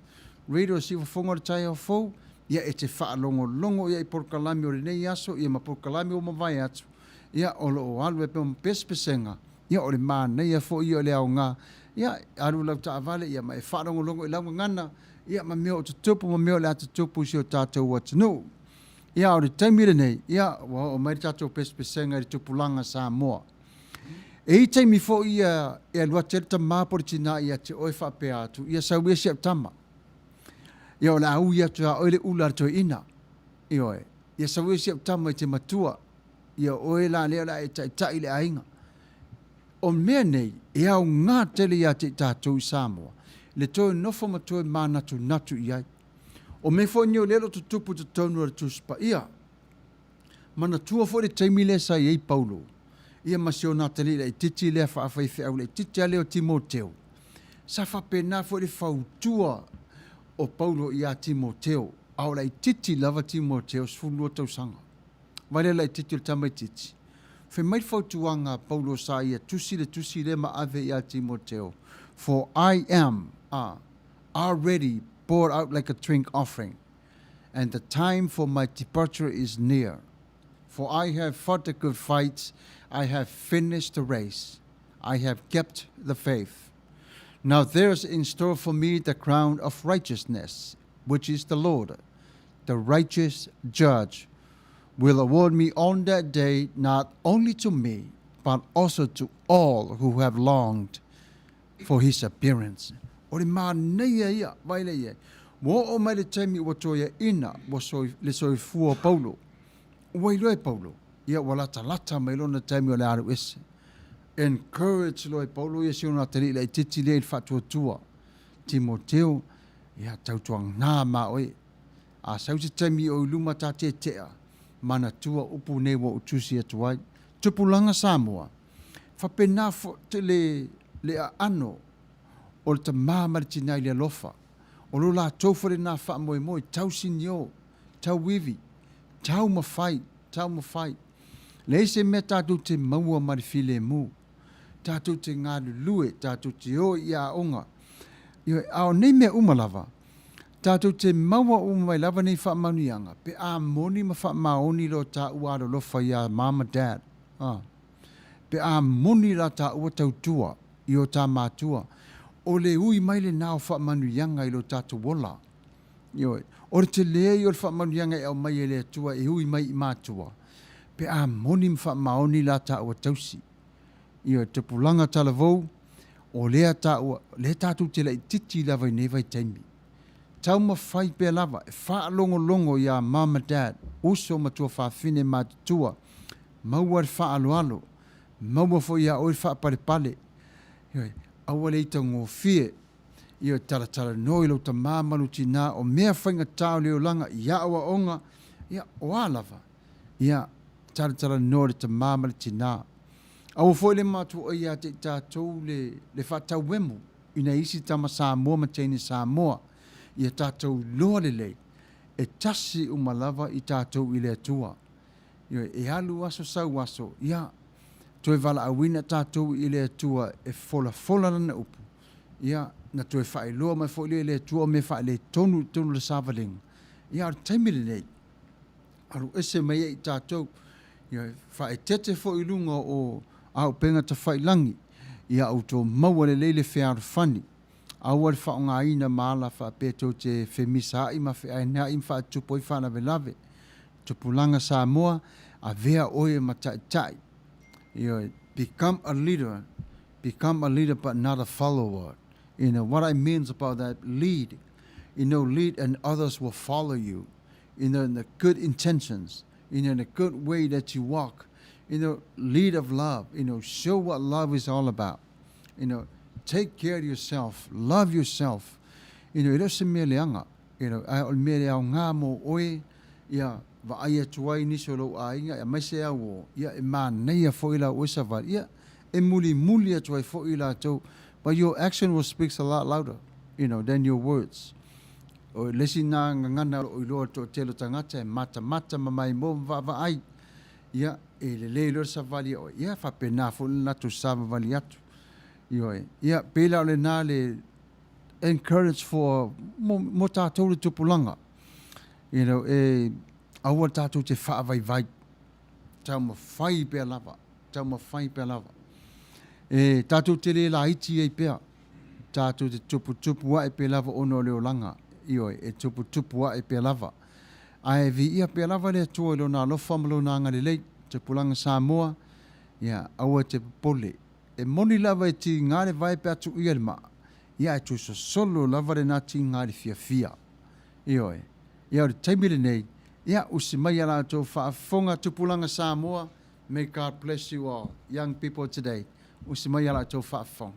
Speaker 2: radio si o whongore tai au fo. Ia e te whaalongo ia I porkalami o renei aso, ia ma porkalami o mawai atu. Ia o lo o alu e pe pespesenga. Ia o le maa nei a fo ia o le au ngā. Ia alu lau ta avale, ia ma e whaalongo I lau ngana. Ia ma meo o tutupu, ma meo le atu tupu si o tātou atunu. Ia o le taimire nei, ia o mai tātou pespesenga I tupulanga sa moa. E I taimi fo ia e alua terta māpori tina ia te oe whape atu. Ia sauia si tama. Ia o la au ia tua oile ula to ina. Ioe. Ia sawe si tama I te matua. Ia oe la leo la e tai le ainga. O mea nei, e au ngā tele ia te tātou I Samoa. Le toi nofo matua mānatu natu iai. O me fo nio lelo tu tupu tu tonu ar tuspa. Ia. Mana tua fo le taimile sa I Paulo. Ia masio nā tele le titi lea whaafaife au le titi a leo Timoteo. Sa whapena fo le whautua o Paulo I a Timoteo, au lai titi lava Timoteo sfulua tau sanga. Vale lai titi o tamai titi. Fe mai fautuanga Paulo sa ia tusi le ma ave I a Timoteo. For I am already poured out like a drink offering, and the time for my departure is near. For I have fought a good fight, I have finished the race, I have kept the faith. Now there is in store for me the crown of righteousness, which is the Lord, the righteous judge, will award me on that day, not only to me, but also to all who have longed for his appearance. Ore mā neia ia, vaile ia. Mo o mai le taimi ua toia ina, le soi fua Paulo. Wailoe Paulo, ia walata mai lona taimi o le aru ese. Encourage loi Paulo ia siona tari le titi le fatuatua Timoteo ia tautuang nā ma oe a sauti taimi o luma ta te tea mana tua upu ne wa utusi atuai tupulanga Samoa whapena fo te le a ano o le ta māmaritina I le alofa o lo la taufare nā wha moe tau sinio tau wivi tau mawhai le se mea tātou te maua marifile mu tātou te ngā lulue, tātou te o I a onga. Ioi, ao nei mea umalava, tātou te maua umai lava nei wha manuianga, pe a moni ma wha maoni lo tā uaro lofa I a mama dad. Pe a moni la tā ua tautua, I o tā mātua. O le ui mai le nao wha manuianga I lo tātou wola. Ioi, o te lea I o wha manuianga e au mai e le tua, e ui mai I mātua. Pe a moni ma wha maoni la tā ua tausi. Ia te pulanga talavou, o lea tātou te lai titi lava I nevai taimi. Tau ma whai pē lava, e wha longo I a mama dad, uso matua whawhine mātutua, maua le whaaloalo, maua fo ia oi whaapare. Aua le ita ngofie, ia taratara noi lau ta māmalu tina o mea whainga tau leo langa, ia awa onga, ia oalava, ia taratara noi le ta māmalu tina. Aua fo le mātua ia te tātou le whatau wemu, ina isi tama Samoa ma teine Samoa, ia tātou loa le lei, e tasi umalava i tātou i le atua. Ia e alu aso sau aso, ia toe wala awina tātou i le atua e fola lana upu. Ia na toe whae loa mai fo le atua me whae le tonu le sāwalinga. Ia ar taimile nei, aru ese mai i tātou, ia whae tete fo i lunga o au penga ta whae langi, ia au tō maua le leile whea fani. Aua le whaonga ina maala wha peto te whemisa ai ma whea nea im wha tupo i whana velave. Tupulanga Samoa, a vea oe ma tai. Become a leader but not a follower. What I mean about that, lead. Lead and others will follow you. In the good intentions, in the good way that you walk. Lead of love. Show what love is all about. Take care of yourself. Love yourself. Ilo se mea leanga. Ai mea lea ngā mo oe. Ia, wa aia tuai niso lo ainga. Ia maise au. Ia e maa neia fo ila oesa var. Ia e muli atuai fo ila tau. But your action will speak a lot louder, than your words. O lesi nā ngana o iloa to telo tangata e mata mamai mo va ai. Ia e le lor sa vali o. Ia fa pena fo natu sa vali atu. Ia pela le nā le encourage for mo tātou le tupulanga. Aua tātou te wha vai. Tau ma whai pia lava. Tātou te le la iti e pia. Tātou te tupu wa e pia lava ono leo langa. E tupu wa e pia lava. Ai vi ia pia lava le atua lo nā lofa malo nā ngale lei. Tupulanga Samoa. Ia aua te pole. E moni lava e ti ngāre vai pe atu ia le maa. Ia e tu solo lava le nā ti ngāre fia. Ia o taimile nei. Ia usi mai ala tō whaafonga tupulanga Samoa. May God bless you all, young people today. Usi mai ala tō whaafonga.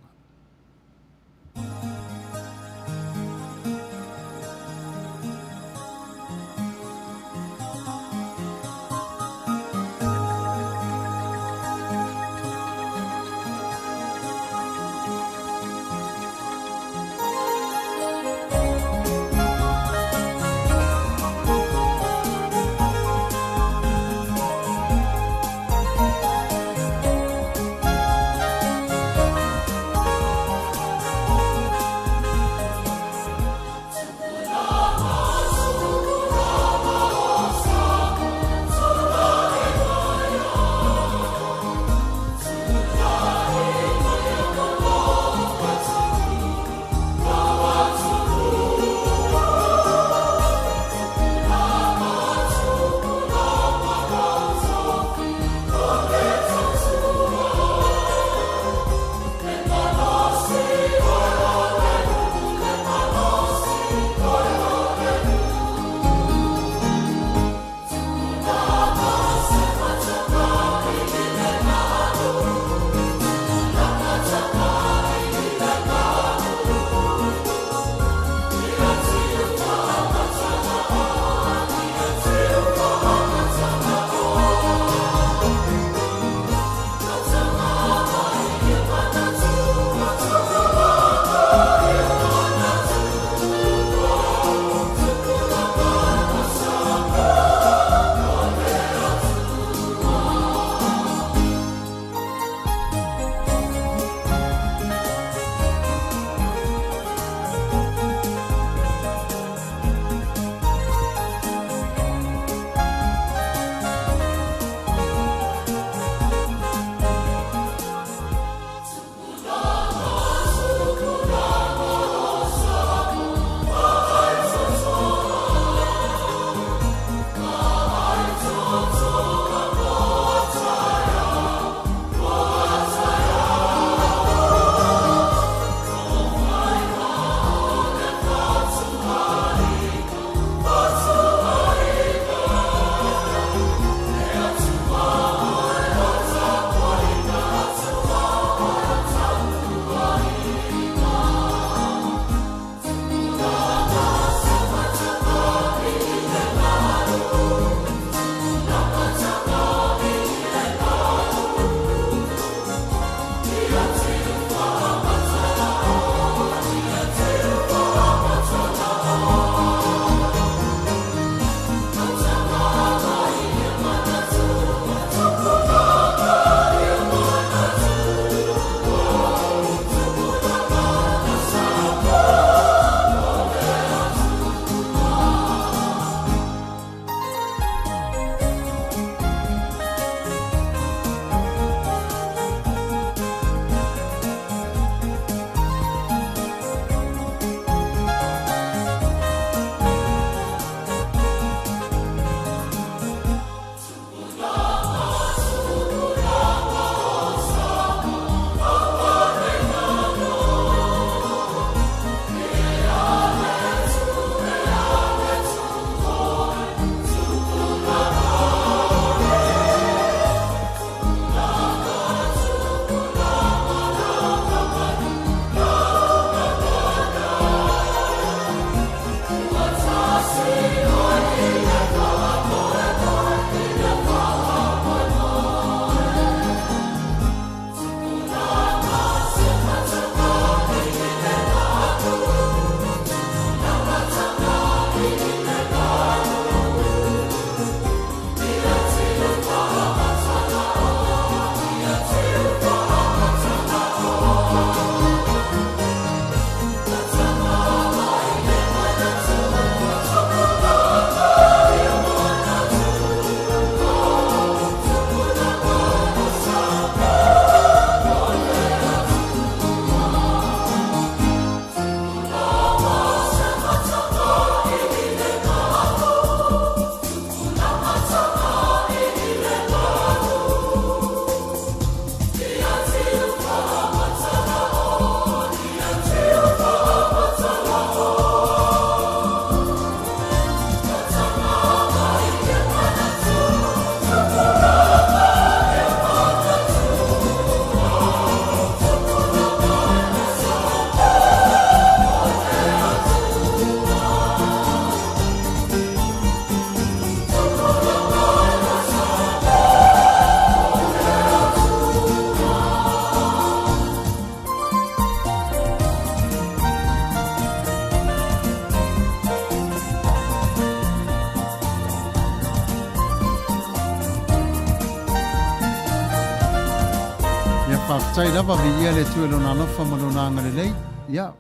Speaker 2: whaatai lava mi ia le tue lona alofa ma lona anga le lei. Ia,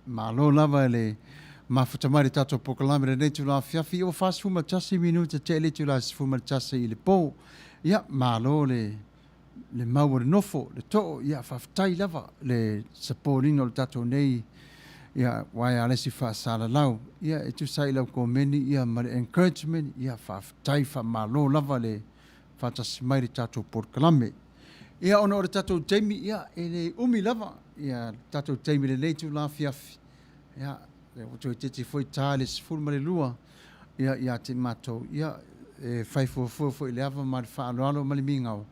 Speaker 2: ma lo lava le mafutamari tato pokalame le nei tu la fiafi o fast fuma tasi minuta te le tu la fuma tasi i le po. Ia, ma lo le maua le nofo, le to, ia whaatai lava le saporino le tato nei. Ia, wai alesi whaasala lau. Ia, e tu sai lau ko meni, ia ma le encouragement, ia whaatai wha ma lo lava le whaatasi mai le tato pokalame. Ia ona o le tatou taimi ia e le umi lava ia tatou taimi le leitu la fiafi ia o toi tete foi tale sifuru ma le lua ia te matou ia e faifuafua foi le ava ma le faaaloalo ma le migao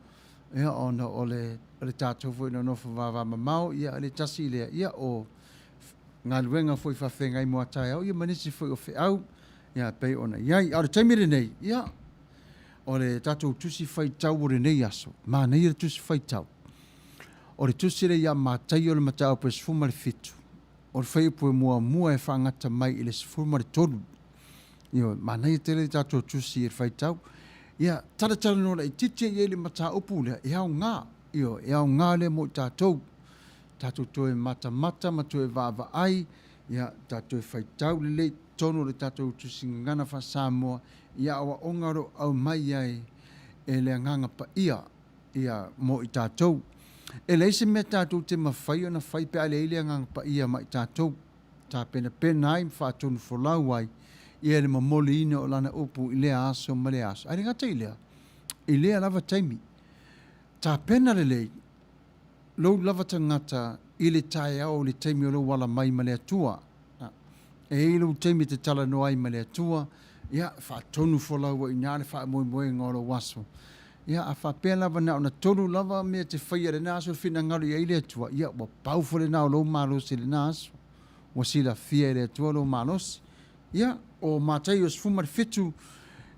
Speaker 2: ia ona o le tatou foi na nofo vavamamao ia le tasi lea ia o galuega foi faafegai mo ataeao ia manisi foi o feʻau ia pei ona iai a o le taimi lenei ia o le tatou tusi faitau o lenei aso manai le tusi faitau o le tusi le ia matai o le matau pe sefulu ma le fitu o le fai pue muamua e faagata mai i le sefulu ma le tolu io manai tele le tatou tusi i le faitau ia talatala no le itiiti ai le mataupu lea e aogā io e aogā lea mo i tatou toe matamata ma toe vaavaai ia tatou e faitau lelei tonu o le tatou tusi gagana faasamoa ia awa ongaro au mai ai e le nganga pa ia mo i tātou. E leise me tātou te mawhai o na whai pe ale ile nganga pa ia ma i tātou. Tā pena ai mwhātonu wholau ai ia le mamoli ina o lana upu i lea aso ma le aso. Aere ngata i lea. I lea lava taimi. Tā pena le lei. Lou lava tangata i le tae au le taimi o lo wala mai ma le atua. E ilu taimi te tala no ai ma le atua. Ia whaatonu wholau i nāre wha moe moe ngoro waso. Ia a whapea lava na ona tonu lava mea te whaia le nāso whina ngaru i eile atua. Ia wa paufu le nāo lau mālosi le nāso. Wa sila fia le atua lau mālosi. Ia o mātai o sfumari fitu.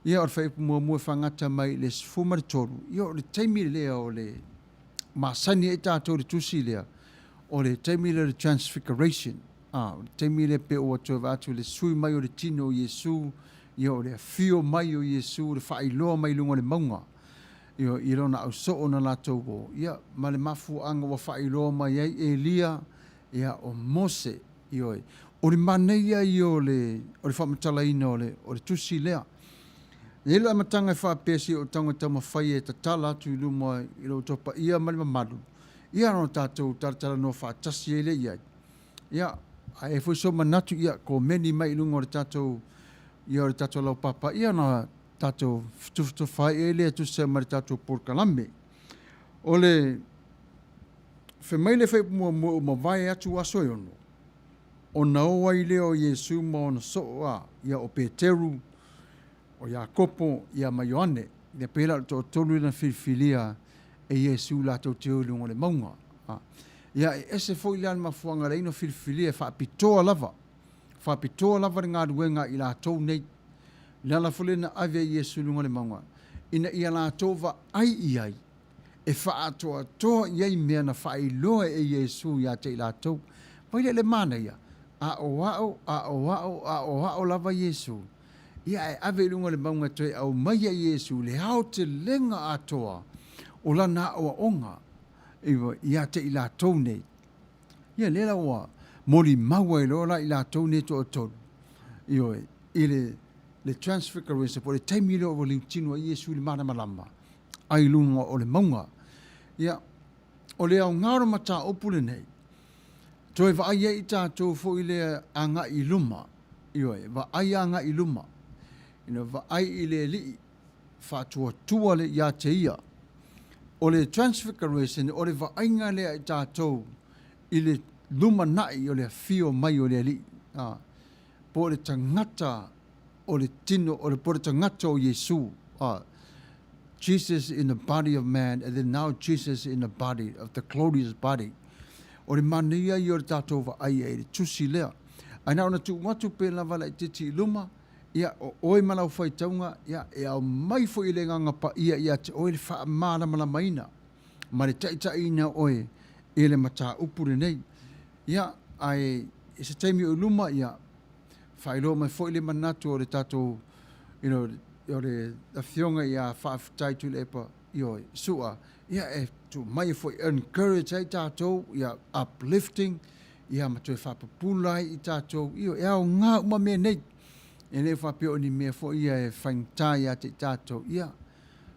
Speaker 2: Ia o whaipu mua mua whangata mai le sfumari toru. Ia o le taimi lea o le māsani e tātou le tusi lea. O le taimi le transfiguration. O le taimi le pe o atua vātu le sui mai o le tino o Yesu. Ia o le fio mai o Yesu, le whaailoa mai lunga le maunga. Ia i rona au soo na lātou o. Ia ma le mafu anga wa whaailoa mai ai Elia, ia o Mose. Ia o le maneia i o le whamatalaina o le tusi lea. Ia la matanga e whaapesi o tanga tama whai e tatala atu i luma i lo topa ia ma le mamadu. Ia rona tātou taratara no whaatasi e le iai. Ia e fwy so manatu ia ko meni mai lunga o le tātou ia o le tatou lau papa ia na tatou whai e lea tu se ma le tatou porkalame. O le whemai le whaipu mua ma vai atu aso e ono. O na oa i leo Yesu ma ona soa ia o Peteru, o Iakopo, ia ma Ioane. Ia pēla o tolu na Filifilia e Yesu la tau te olu le maunga. Ia e ese fo ilan mafuanga reino Filifilia whaapitoa lava. Whapitoa lava ngā ruenga i la tau nei. Nala fule na ave Yesu lunga le maunga. Ina ia la tau va ai i ai. E whaatoa toa iai mea na whaailoa e Yesu ia te i la tau. Paile le mana ia. A o ao lava Yesu. Ia e ave lunga le maunga toi au maia Yesu. Le hao te lenga atoa. O la na oa onga. Ia te i la tau nei. Ia lela oa. Mori maua i lola i la tau ne to o tolu. Ioe, i le transfiguration, po le taimi leo o le tino a Yesu li mana malama. Ai lunga o le maunga. Ia, o le au ngaro mata opule nei. Toi va aia i tātou fo i le anga i luma. Ioe, va aia anga i luma. Ino, va ai i le li whatua tua le ia te ia. O le transfiguration, o le va ainga lea i tātou i le luma nai o le fio mai o le ali. Po le tangata o le tino, o le po le tangata o Yesu. Jesus in the body of man, and then now Jesus in the body of the glorious body. O le mania i o le tātou wa ai e le tusi lea. Aina ona tu watu pe lava la i titi luma, ia o oi malau whai taunga, ia e au mai fo i le nganga pa ia te oi le wha mara mala maina. Ma le taitai ina oi e le mata upure nei. Ia, ai, e se taimi o luma, ia, whaelo mai fo i le manatu o le tātou, you know, o le fionga ia whaafitai tu le epa, ioi, sua, ia e tu mai foi encourage ai tātou, ia uplifting, ia matoi whapapulai i tātou, io e au ngā uma mea nei, e ne whapeo ni mea foi ia e whaingtai a te tātou, ia.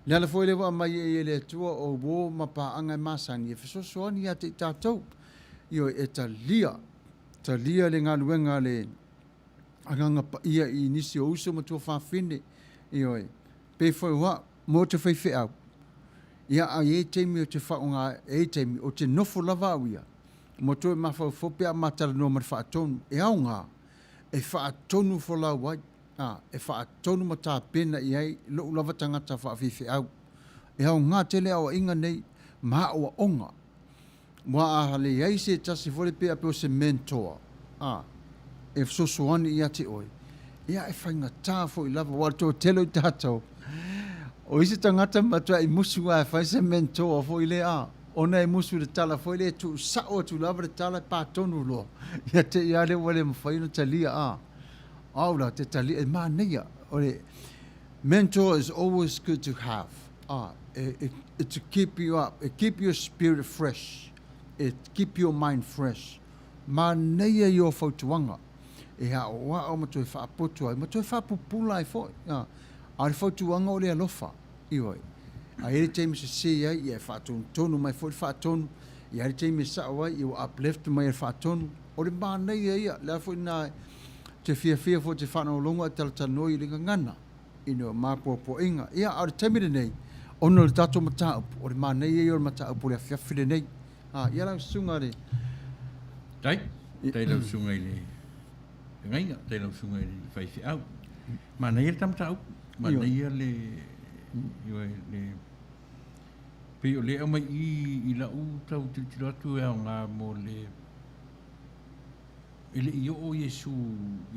Speaker 2: Nela foi lewa mai e le tua o wō mapaanga e masani, e whesosoani a te tātou, io e ta lia le ngā luenga le anganga pa ia I nisi o uso matua whawhine, io e, pe foi wa, mo te whaiwhi au. Ia a e teimi o te whaonga e teimi o te nofo lava au ia. Mo toi mawhau whope a matara no mara whaatonu. E au ngā, e whaatonu wholau wai. E whaatonu ma tā pena I ai, lo lava tangata whaawhiwhi au. E au ngā tele au inga nei, maa o onga. Wa a hale iai se tasi whore pe apeo se mentor. E wsosoani ia te oi. Ia e whainga tā fo I lava wato telo I tātou. O isi tangata matua I musu a whai se mentor fo I le a. Ona I musu de tala fo I le tu sao tu lava de tala pātonu lo. Ia te ia le wale mawhaino talia a. Aula te talia e māneia. Ore, mentor is always good to have. To keep you up. It keep your spirit fresh. It keep your mind fresh. Māneia I o whautuanga. E ha o wa o matoi whaapotu ai. Matoi whaapupula ai fo. Ai whautuanga o le alofa. Ioi. A ere teimi se se ai, I e whaatonu tonu mai fo I whaatonu. I ere teimi sa awai, I o uplift mai e whaatonu. O le mānei ia, lea fo ina te fia fo te whanau longa e talatanoi I le ngangana. Ino māpua inga. Ia, a le teimi le nei, ono le tato mataupu. O le mānei ia o le mataupu le fiafi le nei. Ia lau sunga le.
Speaker 5: Tai lau sunga I le. Ngainga, tai lau sunga I le whaifi au. Mānei ia le tamataupu. Mānei ia le. Le pe o le au mai I la u tau tiro atu e au ngā mo le ele I o Yesu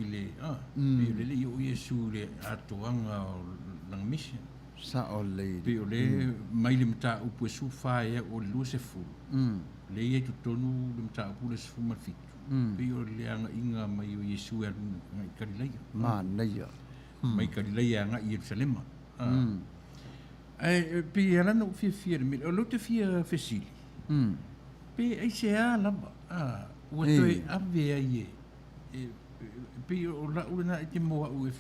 Speaker 5: I le pe o le I o Yesu le atoanga o lang mission
Speaker 2: sa o le
Speaker 5: pe o le mai le mta upu e su whae o le lua se fulu le ia tu tonu le mta upu le se fu marfitu pe o le anga inga mai o Yesu e ngai karileia
Speaker 2: Manuia
Speaker 5: mai karileia anga I Yerusalema pe ala no fia me o lo te fia fesili pe ai se ala o toi ave ai pe o la una te mo o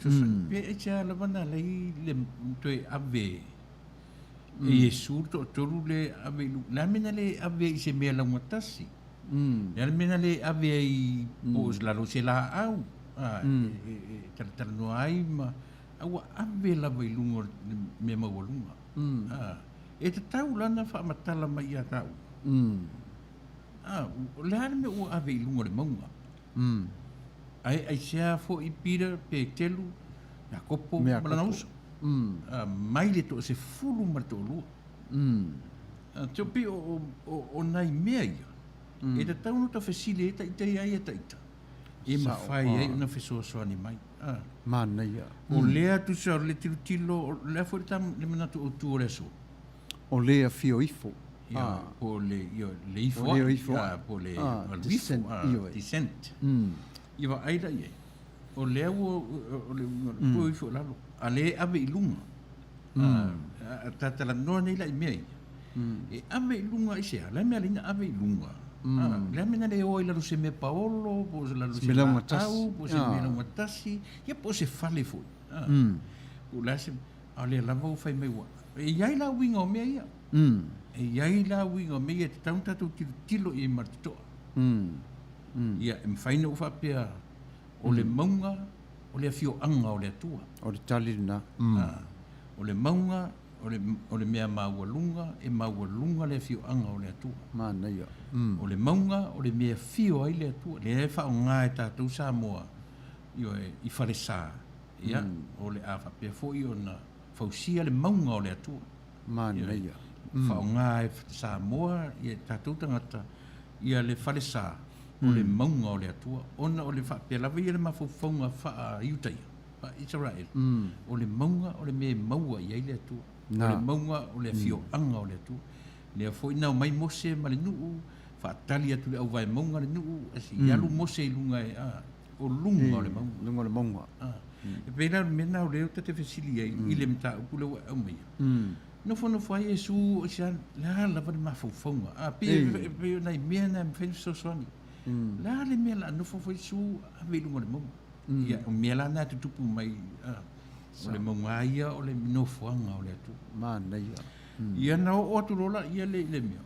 Speaker 5: pe ai se ala bana lei le toi ave e sur to le ave la mena le ave se me la motasi ya mena le ave ai o la lo se la au tal no ai ma au ave la vai lungo me ma volunga e te tau lana whaamatala mai a tau. Le hana me ua ave I lunga le maunga. Ai sea fo I pira pe telu, mea kopo, malanausa. Mai le to se fulu ma to lua. Teo pi o nai mea ia. E te tau no ta fesile e ta ita ia ta ita. E ma whai ai una fesoasoani mai.
Speaker 2: Manuia.
Speaker 5: O lea tu sa le tilo, lea fo tam le manatu o tu o reso.
Speaker 2: O lea fio ifo.
Speaker 5: Po le ifo.
Speaker 2: O lea ifo.
Speaker 5: Po le
Speaker 2: descent.
Speaker 5: Descent. Iwa aida ie. O lea o le po ifo lalo. A le ave I lunga. Tatala noa nei la I mea. E ave I lunga I sea. La mea lina ave I lunga. Le mena le oi la se me Paolo, po la se me Matau, po se me Matasi, ia po se fale foi. O la se ale la vo fai me wa. E ia la winga o me ia. E ia la winga o me ia tanta tu tilo I marto. Ia em faina o fa pea o le maunga, o le fio anga o le Atua.
Speaker 2: O le talina.
Speaker 5: O le maunga, o le mea maualunga, e maualunga le fio anga o le Atua.
Speaker 2: Manuia.
Speaker 5: O le maunga, o le mea fio ai le Atua. Le wha o ngā e tātou Samoa I whare sā. Ia, o le a whapea fo I o na whausia le maunga o le Atua.
Speaker 2: Manuia.
Speaker 5: Wha o ngā e Samoa, I tātou tangata, ia le whare sā. O le maunga o le Atua. Ona o le whapea lawa I le mawhauwhaunga wha iutaia. Israel. O le maunga, o le mea maua I ai le Atua. O le maunga, o le fio anga o le Atua. Lea fo ina o mai mose ma le nuu, whaatali atu le au vai maunga le nuu, asi ialu mose I lunga e o lunga o le maunga.
Speaker 2: Lunga o le maunga.
Speaker 5: E pēra mena o leo tate fesili ai, I le mta upule wa au mai. no fono fai e su sa la la va ma fonga pe na mia na fe so soni la le mia la no fo foi su a ve lungo le mo ia o mia la na tu pu mai o le mo ia o le no foanga o le tu
Speaker 2: mana
Speaker 5: ia na o tu rola ia le mia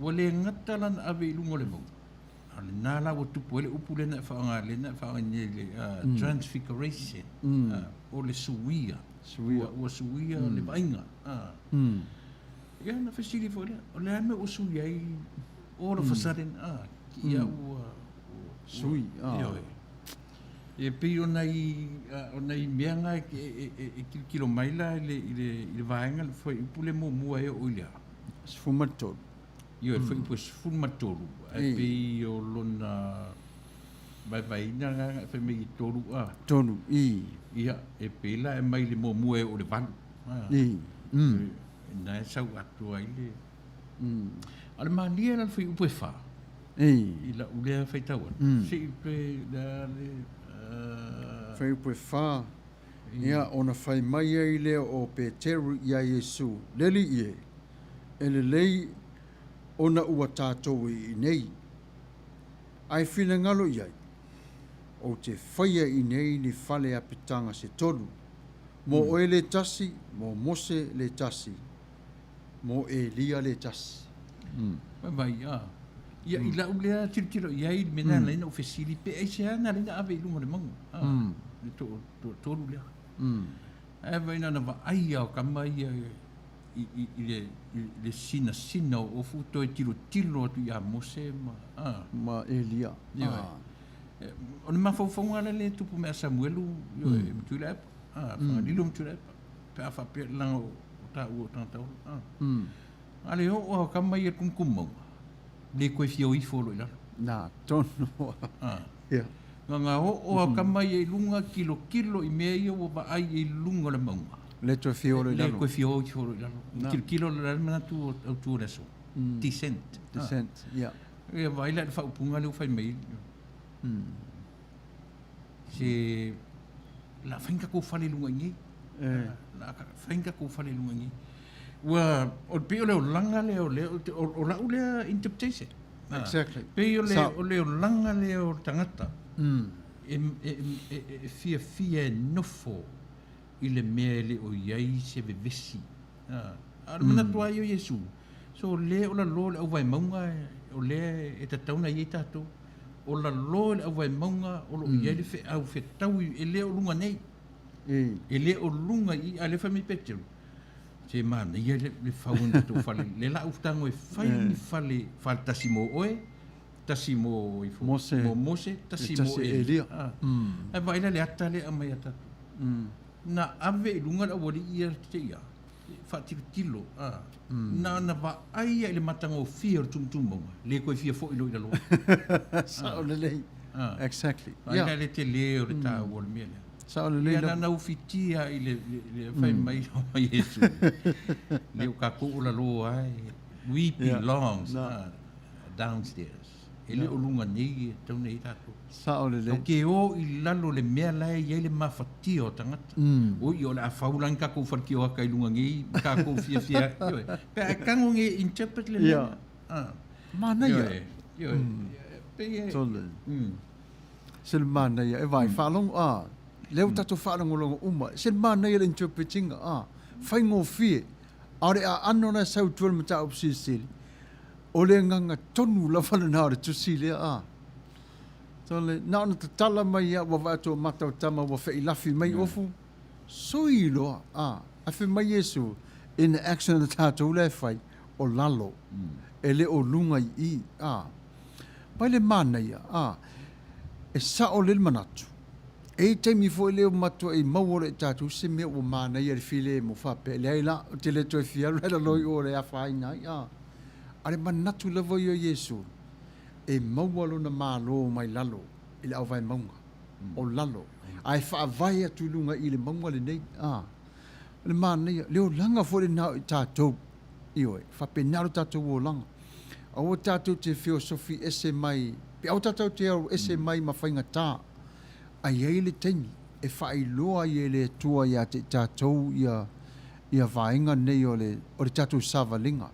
Speaker 5: o le ngata la a ve lungo le mo ale na la o tu pu le upu le na fa le transfiguration o le suia o suia le vainga ia na fasili fo le o le ame o suia i o lo fasaren ki ia o
Speaker 2: sui
Speaker 5: e pe o nei meanga e kilo maila le vainga foi pule mo mo e o ia
Speaker 2: sfumato
Speaker 5: io foi pues fumatolu e pe o lona vai na fe me tolu
Speaker 2: tonu
Speaker 5: ia e pe la e mai le mo mo e o le van na sa Atua ile ale mania la foi upe fa ila ule fai tau si pe da le
Speaker 2: fai upe fa ia ona fai mai ai le o Peteru ia Yesu leli ie ele lei ona ua tātou i nei ai whina ngalo iai o te whaia i nei ni whale apitanga se tolu mo oe le tasi mo mose le tasi mo Elia le tasi
Speaker 5: vai ia ila ulea tiro ia i mena na ina ofesili pe ai se ana le ave lungo le mangu le to lea vai na va ai o kama ia i le sina o futo e tiro tu ia mose
Speaker 2: ma Elia
Speaker 5: ona mafofonga le tupu me Samuelu yo tu le Fagalilo tu le pe afa pe lang o ta ale o kama ia kumkumo le ko fio I folo ila
Speaker 2: na tono ia
Speaker 5: nga o kama ia lunga kilo I me ia o ba ai I lunga le manga
Speaker 2: le to fio ila
Speaker 5: le ko fio ila kilo le na tu reso decent
Speaker 2: ia
Speaker 5: ia vai la fa upunga le fai mai se la finca ko fale lunga ngi la finca ko fale lunga ngi wa o pe o langa le o la ule interpretation
Speaker 2: exactly
Speaker 5: pe o le langa le o tangata fia nofo ile mele o iai se vesi al mana tua yo Yesu so le o la lo o vai maunga o le e tatauna I tato o la lo o vai maunga o lo iai le fe au fe tau e le o lunga nei e le o lunga I ale fami pectero se mana ia le fauna to fale le la uftango e fale tasimo oe tasimo I mose tasimo
Speaker 2: Elia
Speaker 5: e vai le atale a mai ata na ave lunga o wori ia te ia fa tilo na va ai le matango fear tum le ko fia fo ilo ilo
Speaker 2: sa le exactly
Speaker 5: ia le te le o ta wol mele sa le na ufitia ile fai mai o Yesu le o ka ko la lo ai we belongs downstairs ele o lunga nei tau nei tato
Speaker 2: sa ole le
Speaker 5: ke o I lalo le mea lai ia le mafatio tangata o I o le afaulan ka ko farki o ka lunga ngi ka ko fia pe kango ngi interpret le mea
Speaker 2: mana ia
Speaker 5: pe
Speaker 2: tole sel mana ia e vai falong leu tato falong longo uma sel mana ia interpreting fai ngo fie ore ano na sau tuel mata opsisil o le nganga tonu la fana na re tusile tole na na tala mai wa va to mata tama wa fe ilafi mai ofu soilo a fe mai Yesu in action the tato le fai o lalo ele o lunga I pai le mana ia e sa o le manatu e te mi fo le mato e mawore tato se me o mana ia le file mo fa pe le la te le to fia le lo o le afai na ale manatu le vo yo Yesu e mawalo na malo mai lalo ile au vai maunga o lalo ai fa vai atu lunga ile maunga le nei le mana le o langa fo le na tato io fa penalo tato o langa o tato te filosofi ese mai pe au tato te ese mai ma fainga ta ai ele teni e fa I loa ele tua ia te tato ia ia vainga nei o le tatu savalinga.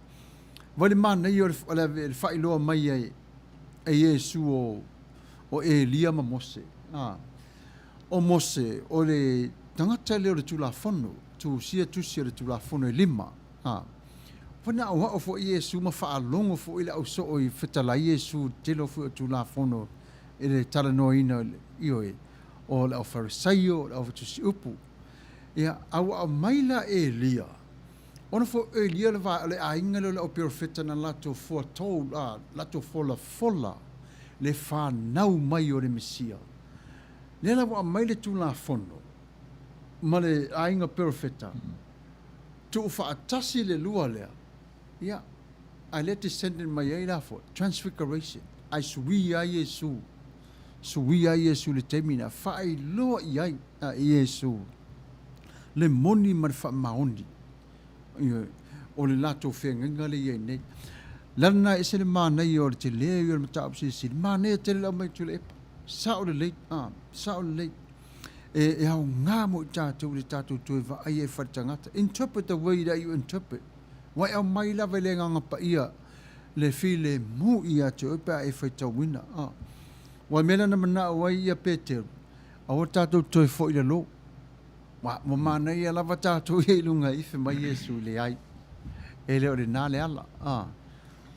Speaker 2: Wale mana nei o le whailoa mai e Iesu o Elia ma Mose. O Mose, o le tangata leo le tulafono, tu sia le tulafono e 5. Wana au hao fo Iesu ma whaalongo fo ila au so o i whetala Iesu telo fo tulafono e le talanoina ioe. O le au farisaio, o le au vatusi upu. Ia au maila Elia. Ona fo Elia le ainga le au profeta na lato fo tau, lato fola, le whanau mai o le Mesia. Nela wa maile tu la fono. Ma le ainga profeta. Tu whaatasi le lua lea. Ia, I let it send in my eira for transfiguration. I sui a Yesu. Sui a Yesu le temina. Whai loa iai a Yesu. Le moni man wha maoni. O le lato whenga le iai nei. Lana ese le mānei o le te lea i o le mataapsi si. Mānei te le lau mai tu le epa. Sao le leit. Sao le leit. E hau ngā mo i tātou le tātou tue wa ai e wharitangata. Interpret the way that you interpret. Wai au mai lawa le nganga pa ia le file mu ia te opa e whaitau wina. Wai mena na mana wai ia Peteru. Awa tātou tue fo i le lo. Wa mana ia lawa tātou i lunga ife mai Yesu le ai. E leo le nā le ala.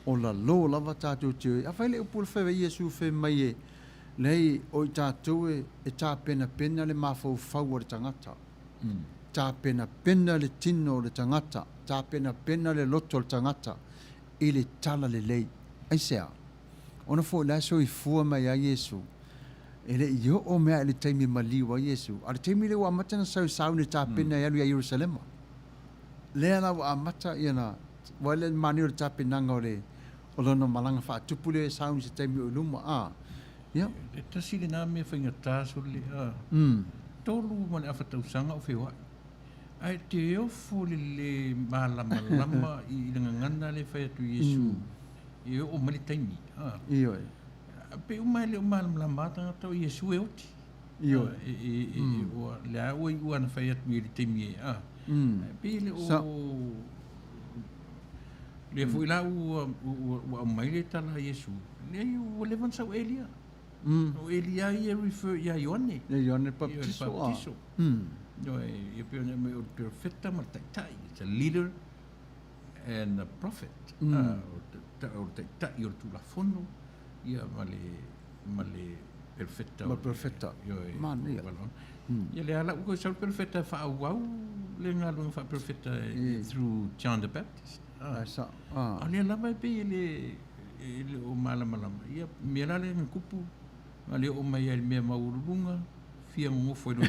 Speaker 2: O la lo lawa tātou tue. A whai le upu le whewe Yesu whe mai e. Nei o i tātou e tā pena le mawhau whau o le tangata. Tā pena le tino o le tangata. Tā pena le loto o le tangata. I le tala le lei. Ai sea. Ona fo la so i fua mai a Yesu. E le i o mea le taimi maliu a Yesu. A le taimi le wa amata na sau ni tā pena e alu a Jerusalema. Le ana wa amata i ana. Wa le mani o le tā penanga o le o lono malanga wha tupu le sau ni se taimi o luma.
Speaker 5: E tasi le nā mea whainga tāso le tolu ma le awhatausanga o whewa. Ai te ofo le malama i ngangana le whai atu Yesu. I o mali taimi.
Speaker 2: Ioi.
Speaker 5: Pe umai le malama tangata o Yesu e oti.
Speaker 2: Ioi.
Speaker 5: Le a oi uana whai atu i le taimi e. Pe le o... Le fui la o mai le tala Yesu. Le o levan sau Elia. O Elia ia refer ia Ioane.
Speaker 2: Ioane Baptiso.
Speaker 5: Ia peona me o profeta ma taitai. It's a leader and a prophet. O taitai o tulafono. Ia ma le profeta.
Speaker 2: Ma profeta. Manuia.
Speaker 5: Ia le ala uko sa profeta whaauau. Le ngalo wha profeta through John the Baptist. Ale lava e pe le o malama. Ia mea le kupu. Ale o mai ele mea maurunga. Fia ngofo no.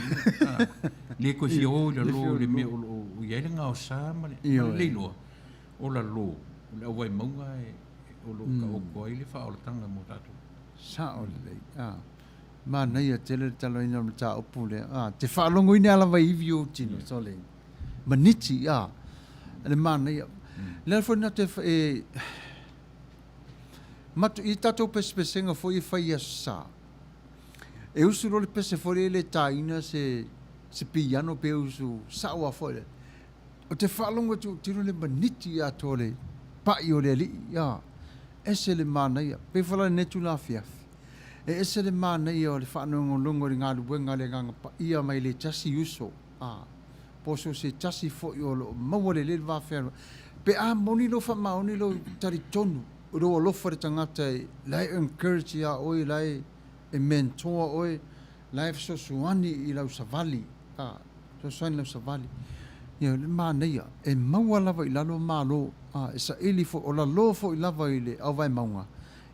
Speaker 5: Le ko fia o le lo le mea o ia le ngao sa ma le lo. O la lo. Le o vai maunga o lo ka o ko ile fa o tanga mo tatu.
Speaker 2: Sa o le. Ma nei te le talo ina mo ta opule. Te fa longo ina ala vai vio tino so le. Maniti le ma nei. Le fo na te matu i tatou pespesenga fo i fai sa. E usu le pese fo le taina se piano pe usu sa wa fo le. O te whalonga tu tiro le maniti a tole pa i o le li ia. Ese le mana ia. Pe whala netu la fiafi. E ese le mana ia o le whanongo longo ri ngā luenga le nganga pa ia mai le tasi uso. Poso se tasi fo i o lo mawale le wawhera. Pe a moni lo wha maoni lo tari tonu. Uro lo whare tangata e lai encourage ia oi lai e mentor oi lai so suani i lau savali. So suani lau savali. Ia le mana ia. E maua lava i lalo malo. E sa ili fo o la lo fo i lava i le au vai maunga.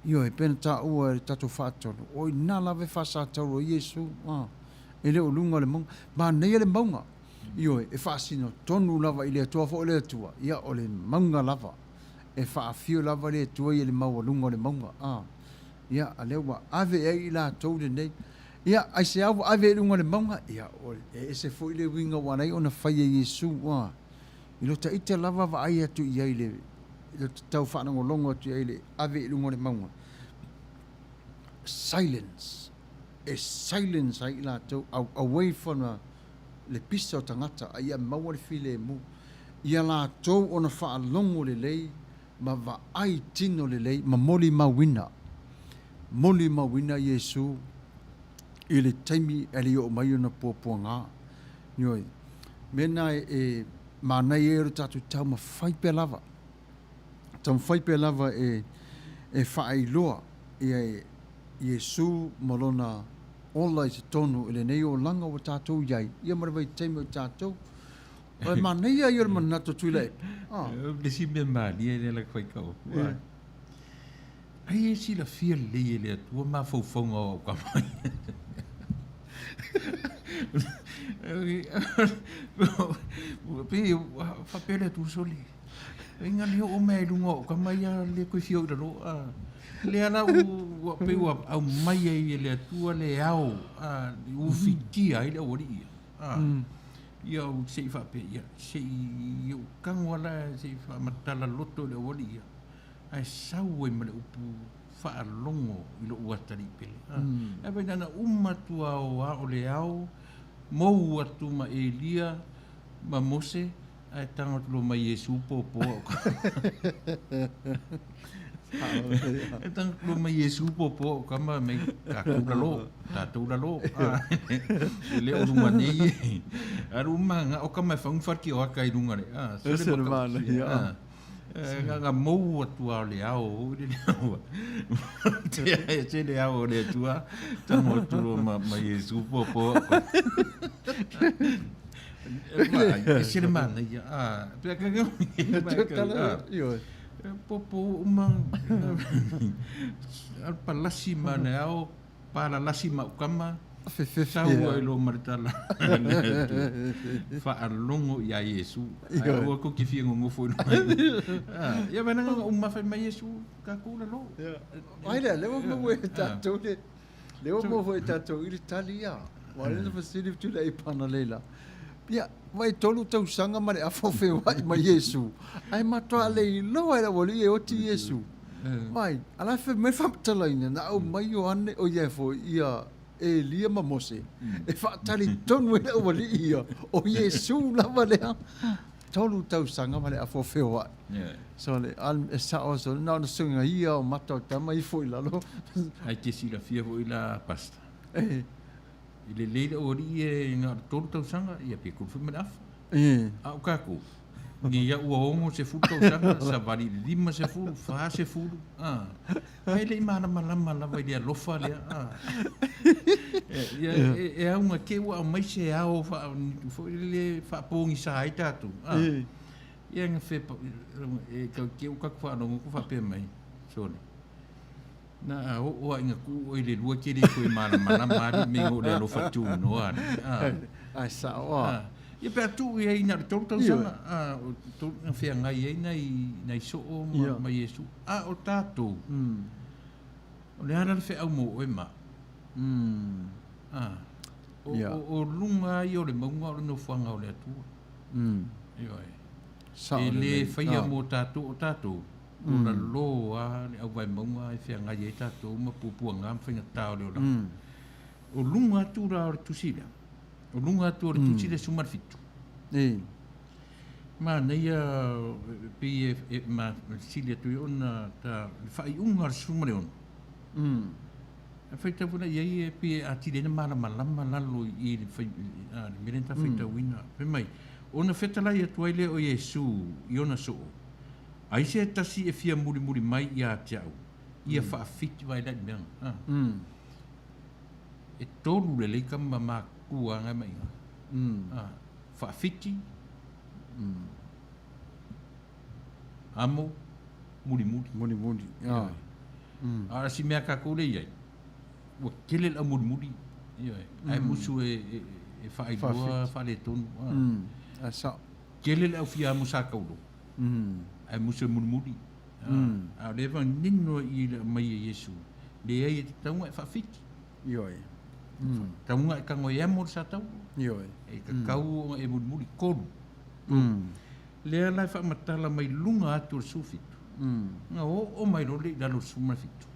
Speaker 2: Io e pena ta ua e tatu whātono. Oi nā lave whasa tauro Yesu. E leo lunga le maunga. Mana ia le maunga. Io e whaasino tonu lava i le atua fo le atua. Ia o le maunga lava. E whaafio lava le atua i le maua lunga le maunga. Ia a leo wa ave e i la tau le nei. Ia ai se awa ave e lunga le maunga. Ia o e se fo i le winga wanai o na whaia Yesu. I lo ta ite lava wa ai atu i ai le. I lo tau whanango longa atu i ai le ave e lunga le maunga. Silence. E silence ai i la tau away from le pisa o tangata, a ia maua le file mu. ia lātou ona whaalongo le lei, ma wa ai tino le lei, ma moli mawina. Moli mawina Yesu, i le taimi ali o mai ona pōpua ngā. Nioi, mena mānei e ro tātou tau ma whaipe lava. Tau whaipe lava e whaailoa i Yesu malona ola i te tonu, ele nei o langa o tātou iai, ia marawai taimi o tātou, Ai mānei a iora manato tuile.
Speaker 5: Lesi me mali e la kwai kau. Ai e si la fia le le tua ma fofonga o kamai. Pe fa pele tu soli. Inga le o me lunga o kamai le ko fio da lo. Le ana o pe o au mai e le tua le au u fitia ile o ri. Ia o sei fa pe ia sei o kangwala sei fa matala loto le o ri. Ai sau e mele upu fa longo i lo uatari pele. E vai nana umatua o le au mou atu ma Elia ma Mose ai tanga lo mai Yesu popo. E tanga lo mai Yesu popo kama mai kakula lo le o runga nei aruma o kama fa un farki o aka i runga le nga mou atua le ao le ao te le ao le tua tamo tu ma Yesu popo se le mana ia pe ka popo uma al palasi mana ao para lasi ma kama sau ai lo martala fa alongo ia Yesu ai o ko ki fi ngo fo ia bana uma fa mai Yesu ka kula lo
Speaker 2: ai le mo tato le mo tato i Italia wale no fasili tu la ipanalela ia vai tolu tau sanga mare a fofe vai mai Yesu ai mato le lo era voli e oti Yesu mai ala fe me fa talaina na o mai o ane o ia fo ia Elia ma Mose e fa tali tonu e o voli ia o Yesu la vale tolu tau sanga mare a fofe vai so le al sa o so na no sunga ia o mato tama i foi la lo
Speaker 5: ai ke si la fia foi la pasta ile leile o ri e nga tolu tau sanga ia pe ku fu me af au kaku ni ia ua ongo se fu tau sanga sa vali lima se fu fa se fu ai le mana malama la vai dia lofa le e a uma ke ua mai se ao fa fo le fa pongi sa ai tatu ia nga fe e ke u ka fa no ku fa pe mai sole na o inga ku o ile lua ke le ko mana malama me o le lofa tu no
Speaker 2: ai sa o
Speaker 5: ia pe tu ia ina tolu tau sanga tu na fia ngai nei so ma Yesu o tatu o le ana fe au mo o ma o lunga i o le maunga o no fuanga o le atu io e le faia mo tatu o tatu o la loa le au vai maunga e fia ngai e tatu ma pupuanga am finga tau le ola o lunga tu ra o tusila o lunga tu o tusi le sumar fitu ma nei pe ma silia tu ona ta fai ungar sumar on feita puna ia pe atile na malama lalo i fai mirenta feita wina pe mai ona feta la ia tuai le o Yesu i ona so ai se tasi e fia muri mai ia tau ia fa fit vai la men e tolu le kama ma kua nga mai fa fiti amo muri ara si mea ka kule ia o kele la muri ai musu e fa ai doa fa le tonu
Speaker 2: asa
Speaker 5: kele la fia musa kaulo ai musu muri a le va nino i mai Yesu le ai tau fa fiti taunga ka ngoi amor sa tau e ka kau e muri kolu le ala fa matala mai lunga atu sufitu nga o mai ro le dalo suma fitu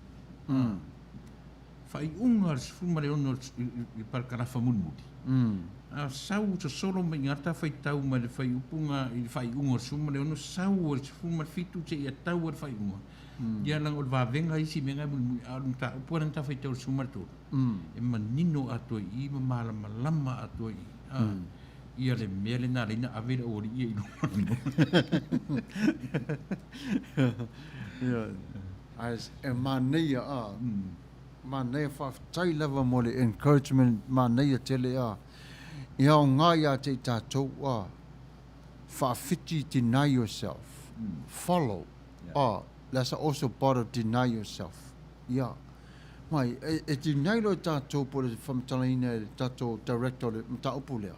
Speaker 5: fai unga suma le ono i par kana fa muri Sau to solo mai ngata fai tau ma le fai upunga i fai unga suma le ono sau o suma fitu te ia tau o fai unga. Ia lang o vavenga isi menga mui alum ta upura ta fai tau suma to. E manino ato I ma mala malama ato I. Ia le mele na le na avera o ia I
Speaker 2: no. As e Manuia Manuia fa tai lava mo le encouragement Manuia tele ia o ngā ia te tātou whawhiti deny yourself. Follow. That's also part of deny yourself. Yeah. Mai, e deny lo tātou po le whamtalaina le tātou director le mta upu lea.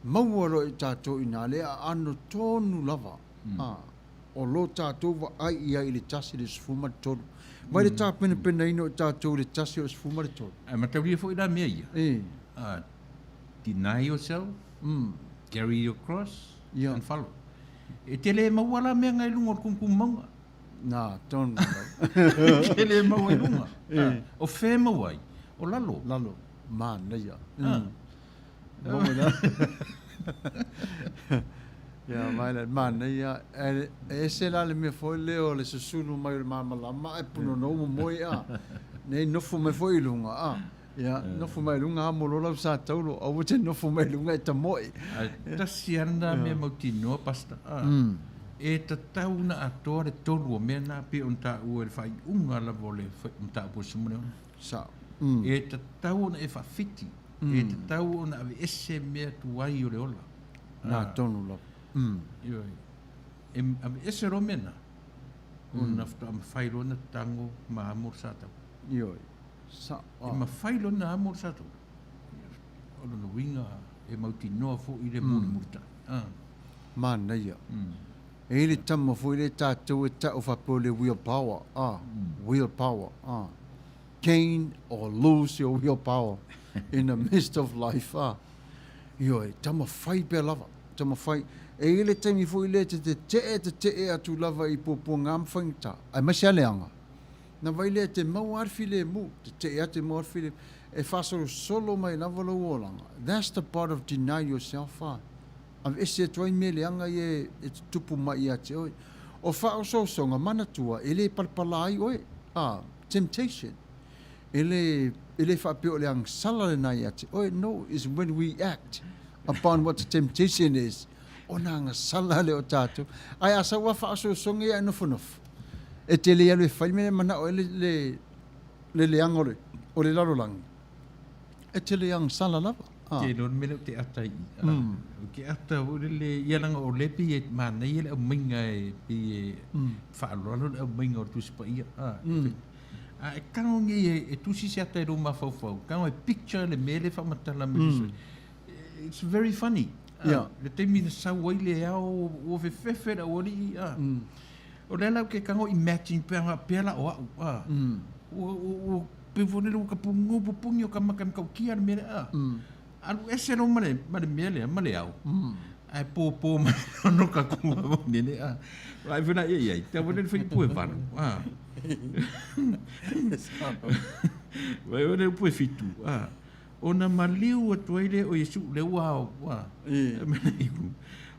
Speaker 2: Maua lo e tātou ina lea ano tonu lava. O lo tātou wa ai ia I le tasi le sfuma le tonu. Mai le tā pena ino tātou le tasi o sfuma le tonu.
Speaker 5: Matauria fo ina mea ia. Deny yourself, carry your cross, and follow. E tele mawala mea ngai lunga kumkum maunga.
Speaker 2: Nā, tonu.
Speaker 5: Tele maua lunga. O whē mawai, o lalo.
Speaker 2: Lalo, Manuia. Ia, mai le Manuia. E se la le mea foi leo le susunu mai le mamalama e puno no moi Nei nofu me foi lunga Ia, nofu mai lunga amolola sa taulo, au te nofu mai lunga e ta moi.
Speaker 5: Tasi ana mea mautinoa pasta. E ta tauna atoa le tolu o mea nā pe on ta ua le whai unga la vole on ta upo sumune.
Speaker 2: Sa.
Speaker 5: E ta tauna e whawhiti. E ta tauna ave ese mea tuai o le ola.
Speaker 2: Nā tonu la.
Speaker 5: Ave ese ro mena. O nafta am whairo na tango ma amor sa tau.
Speaker 2: Ioi. Sa.
Speaker 5: E ma whailo na amor sa tau. O no winga e mautinoa fo I le muni murta.
Speaker 2: Manuia. E le tamo fo le tātou e tau whapo le willpower. Willpower. Gain or lose your willpower in the midst of life. Ioi, tamo whai pe lava. Tamo whai. E le tami fo le te atu lava I popo ngam whaingta. Ai masi leanga. Na vai le te mau arfi le mu. Te ea te mau arfi le. E whasoro solo mai lava lo olanga. That's the part of deny yourself. Av ese toi me leanga e tupu mai a te oi. O whao songa manatua, ele palpalai oi. Temptation. Ele whapeo leang sala le nai a te oi. No, is when we act upon what the temptation is. O nanga sala le o tātou. Ai asa wa whao songa ia nofonof. E te lea le whai me mana o le leanga ore. O le larolangi. E te leang sala lava.
Speaker 5: Te non mele te atai. Ke ata o le ialanga o lepi e mana i le o minga e pi e whaalolo le o minga o tuspa ia. E kango nge e tusi se ata e roma whauwhau. Kango e picture le mele whamatala me. It's very funny. Le te mina sawai le au o whewhewhe o ori. O le lau ke kango imagine pēla o au. O pewone lo ka pungu pupungi o ka makam kau kia le mele alu ese no male mele male au ai po mai no ka kuma nene ai vena ia te vone foi po vano vai vone po fitu ona maliu o toile o Yesu le wa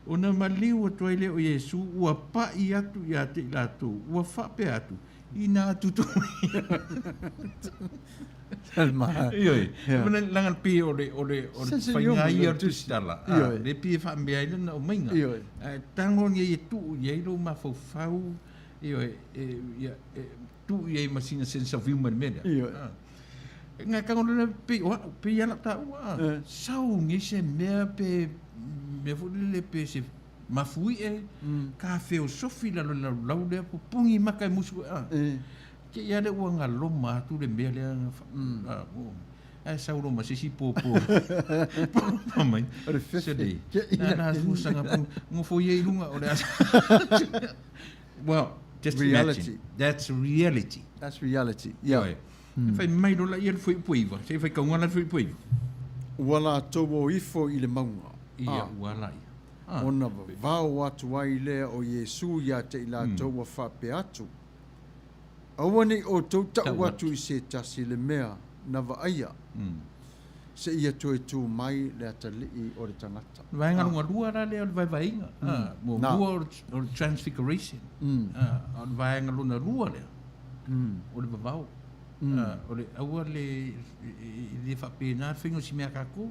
Speaker 5: ona maliu o toile o Yesu ua pa I atu ia te latu ua fa pe atu ina tutu Ioi, mana langan pi ole whaingai ar tu stala. Le pi whamea ina o mainga. Tango nge tu ye lo ma fau ioi, tu ye masina sense of humor mele. Nga kango le pi ala ta sau nge se mea pe me fule pe se mafui ka feo sofi la lau le pungi makai musu ke ia le ua ngaloma atu le mea lea ai sauro ma sisi popo mai sele na usanga ngofo ye lunga o le well just reality. That's reality.
Speaker 2: Yeah.
Speaker 5: Fai mai do la ia foi poiva se fai kaunga foi poiva
Speaker 2: wala tobo ifo I le maunga
Speaker 5: ia wala
Speaker 2: ona vao atu ai lea o Yesu ia te ila toa whape atu Awani o tau tau watu I se tasi le mea na waaia. se ia tu mai le atali o le tangata.
Speaker 5: Vai ngā lua rā lea o le vai inga. Mo lua o le transfiguration. O le vai ngā luna lua lea. O le vavau. O le aua le whapena whingo si mea kako.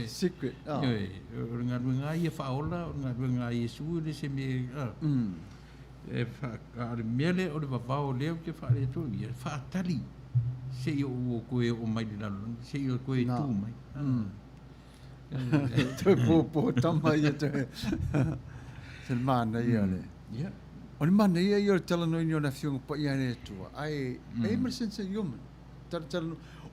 Speaker 2: Secret.
Speaker 5: O le ngā lua ngā ia whaola, o le ngā lua ngā Iesu le se me... O le mele o le vavau leo ke whaare to ia. Whaatali. Se i o koe o mai le lalo. Se i o koe tū mai.
Speaker 2: Toi pōpō tama ia toi. Se le mana ia le.
Speaker 5: Yeah.
Speaker 2: O le mana ia i o le talanoa ni o na whionga pa ia ne tua. Ai, ma sense i oman.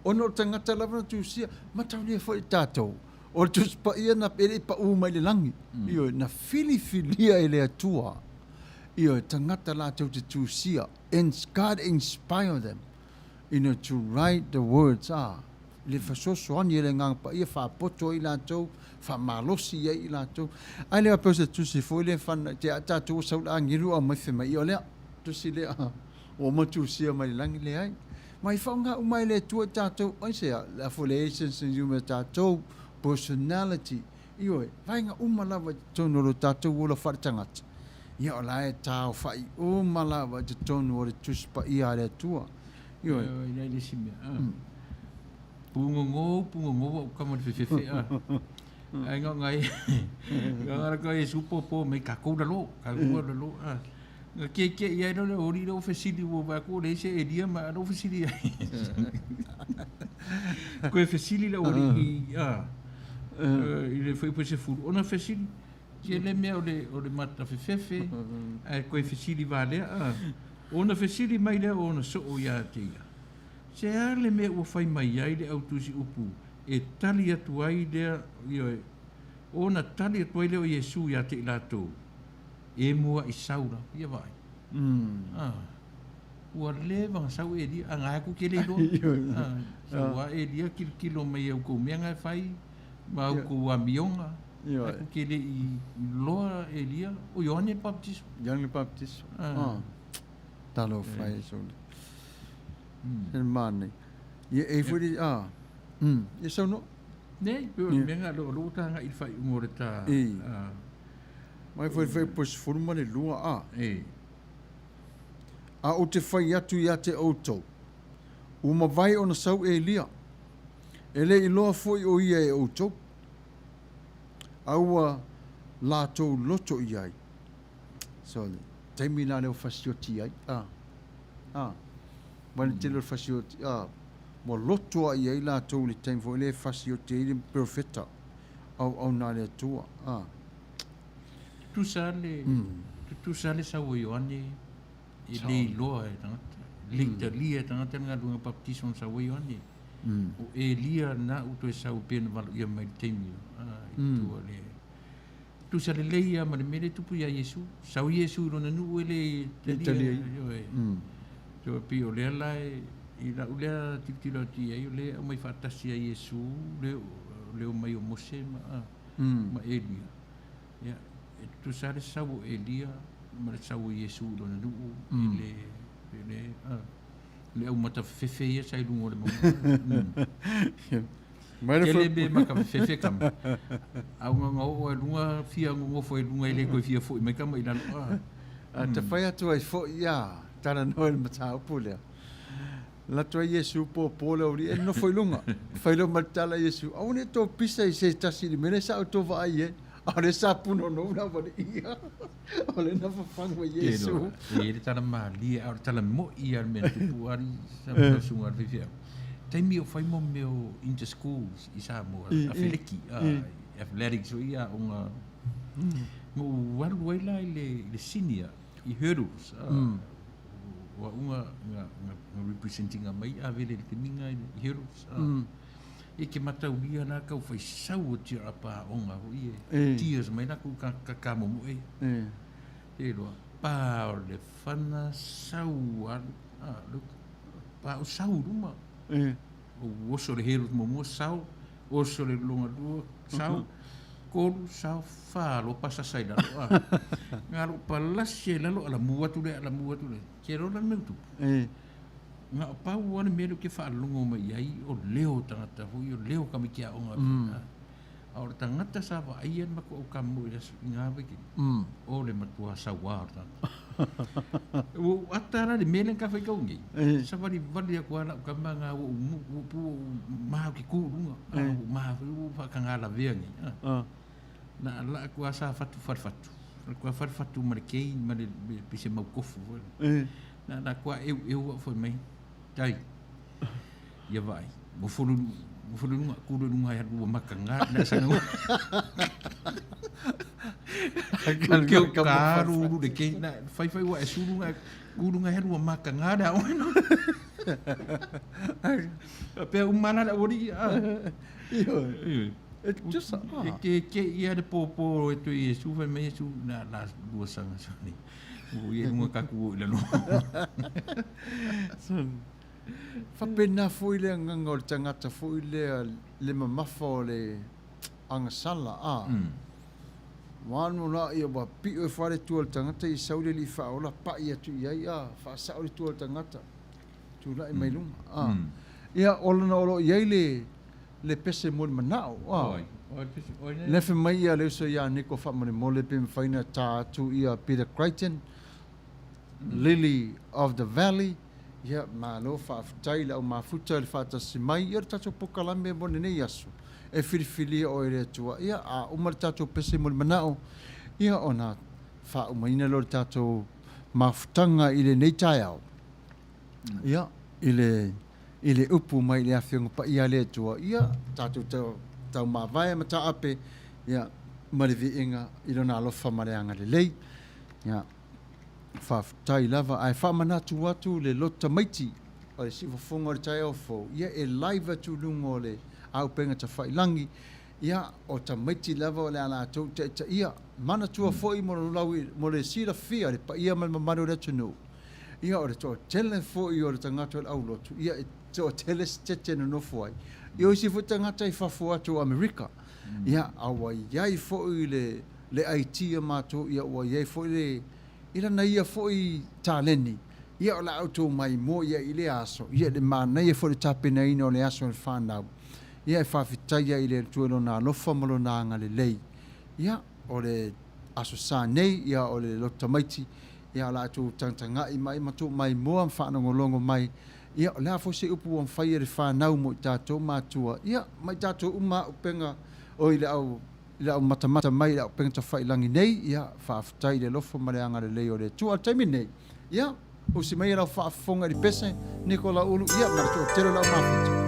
Speaker 2: Ono o tangata lava na tūsia, matau ni e fo i tātou. O le tūs pa ia na pere pa u mai le langi. Io, na Filifilia i le atua. Io, tangata la tau te tūsia. And God inspire them. To write the words le fasoso ani le ngang pa ia fa poto i latou fa malosi i latou ai le apose tu si foi le fan te ata tu sa la ngiru o mai fema i ole tu si le o mo tu si mai langi le ai mai fa nga mai le tu tatou ai se la affiliations in you tatou personality i oi vai nga lava tono lo tatou o la fartangat ia la e tau fa i lava te tono o le tuspa i ale tua
Speaker 5: Io nei le simia. Pungo o kama de fefe. Ai ngai. Ngara ko e supo po me ka ko lo. Ke ia no le ori lo fesili wo ba ko le se edia ma lo fesili. Ko e fesili la ori il foi po se fu. Ona fesili. Ke le me o le Matafeo. Ai ko e fesili vale. Ona fesili mai le ona so o ia tia. Se ale me o fai mai ai le autusi upu. E tali atu ai lea, ona tali atu ai lea o Iesu ia te ilatou. E mua i saura, ia vai. Ua le vanga sau e dia, a ngā ku ke le lo. Ua e dia kilo mai au kou mea ngai fai, ma au kou a mionga. A ku ke le i loa e dia, o Ioane Baptiso.
Speaker 2: Ioane Baptiso. Talo fai so. El mane. Ye e furi ye so no.
Speaker 5: Nei, pe menga lo tanga il fai umore ta.
Speaker 2: Mai foi pos forma le lua A o te fai atu ia te auto. Uma vai ona sau e lia. Ele i loa foi o ia e auto. Aua lato loto iai. So taimi na leo fasioti ai. Wani te leo fasioti. Mo loto ai ai lato li taimi fo ele fasioti ai perfecta. Au na le tua.
Speaker 5: Tu sale sa o Ioane i le loa e tangata. Lingta lia tangata ngā runga baptison sa o Ioane. O e lia na uto e sa o pēna walu ia mai taimi. Tua le. Tu sale leia ma le mele tupu ia Iesu. Sau Iesu rona nu ele te lia. Tua pio lea lai i la ulea tipitilo ti ai o lea o mai whaatasi a Iesu leo mai o Mose ma Elia. Tu sale sau Elia ma le sau Iesu rona nu le au Matafeo ia sai lungo le maunga. Kele be maka fefe kam. Au nga o lunga fia ngo foi lunga ile ko fia foi me kam ila.
Speaker 2: Te fai atu ai fo ia tana no el matau pule. La to Iesu po pole ori no foi lunga. Fai lo matala Iesu. Au ne to pisa i se tasi di mene sa to vai e. Ole sa puno no na va ia. Ole na fa fang wa Iesu.
Speaker 5: Ele tana mali au tala mo ia men tu ari sa mo sunga vivia. Taimi o fai mo meu inter-schools i Samoa, a Feliki, athletics o ia o ngā... Mo waru ai lai le senior i hurdles. Wa unga representing a mai a vele le minga i hurdles. E ke matau lia nā kau fai sau o tira pa onga ho i tias mai nā kau kakamo mo e. E roa, pā o le whana sau an, pā o sau ruma. O oso le heru mo sau, oso le longa dua sau, kolu sau whalo pasa sai lalo. Ngaro palasi lalo ala muatu le, ke rona meu tu. Nga pau ana mero ke whaalongo mai ai o leo tangata hui, o leo kamikia o ngā pina. Aora tangata sa wa aian mako o kamu i ngā wiki. O le matua sa wā o tangata. O atara le melen ka whaikau ngi. Sa wari wari a kuala o kama ngā o pu maha ki kūrunga. Maha whakangala vea ngi. Na ala kua sa fatu farfatu. Kua farfatu marekei mare pise maukofu. Na kua eu a foi mai. Tai. Ia vai. Mufuru nunga kuru nunga ya rua makanga na sana. Kau karu de ke na fai wa esuru nga kuru nga ya rua makanga da ono. Pe umana da ori. Iyo. Just ke ia de popo e tu Yesu vai me Yesu na dua sanga sani. O ia nunga kaku ila no.
Speaker 2: Whapena fui le nganga o le tangata fui le mamafa o le angasala Wanu la ia wa pi o whare tua le tangata i saule li whaola pa ia tu iai wha saule tua le tangata. Tu lai mai lunga. Ia olana olo iai le pese mo le manao. Le whi mai ia leo so ia niko whamane mo le pe mwhaina tā atu ia Peter Creighton, Lily of the Valley, ia malo whaafutai lau mafuta le whaatasi mai ia le tato pokalame mo nei asu e Filifilia o ere atua ia a umar tato pese mo le manao ia ona whaumaina lo le tato mafutanga i le nei tai au ia i le upu mai le awhionga pa ia le atua ia tato tau mawai mata ape ia marivi inga i lona alofa mareanga le lei ia whaafutai lava ai whamanatu atu le lota maiti o le siwafonga o le tai ofo ia e live atu lunga o le au penga ta whailangi ia o ta maiti lava o le ala atou te ia mana tua foi mo le sira fia le pa ia malmamaro le tunu ia o le toa tele foi o le tangata o le aulotu ia e toa tele stete no no foi ia o si fu tangata i whafu atu Amerika ia awa iai foi le IT mato ia o iai foi le ila na ia foi taleni ia o la auto mai mo ia ile aso ia le mana ia foi tapena ina o le aso le fanau ia e whawhitai ia ile tuelo na lofa malo na anga le lei ia o le aso sa nei ia o le lota maiti ia o la auto tangtanga i mai matu mai moa whanongolongo mai ia o le afo se upu o mwhai e whanau mo i tato matua ia mai tato uma upenga o ile au ila mata mai ila penga whai langi nei ia whaafutai le lofo mareanga le leo le tua taimi nei ia o si mai rau whaafonga di pese Nikola ulu ia marato o tero lau mawhita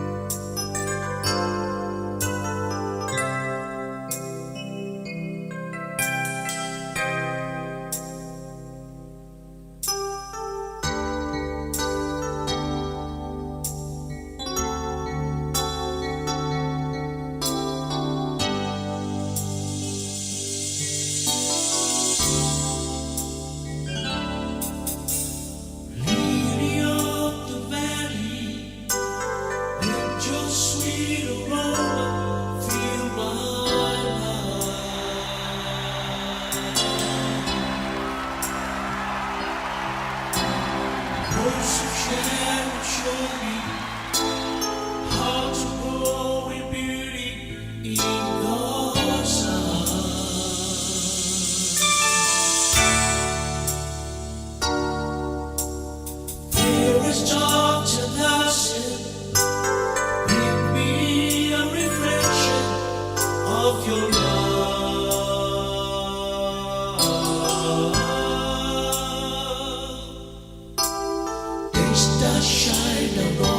Speaker 1: Shine above.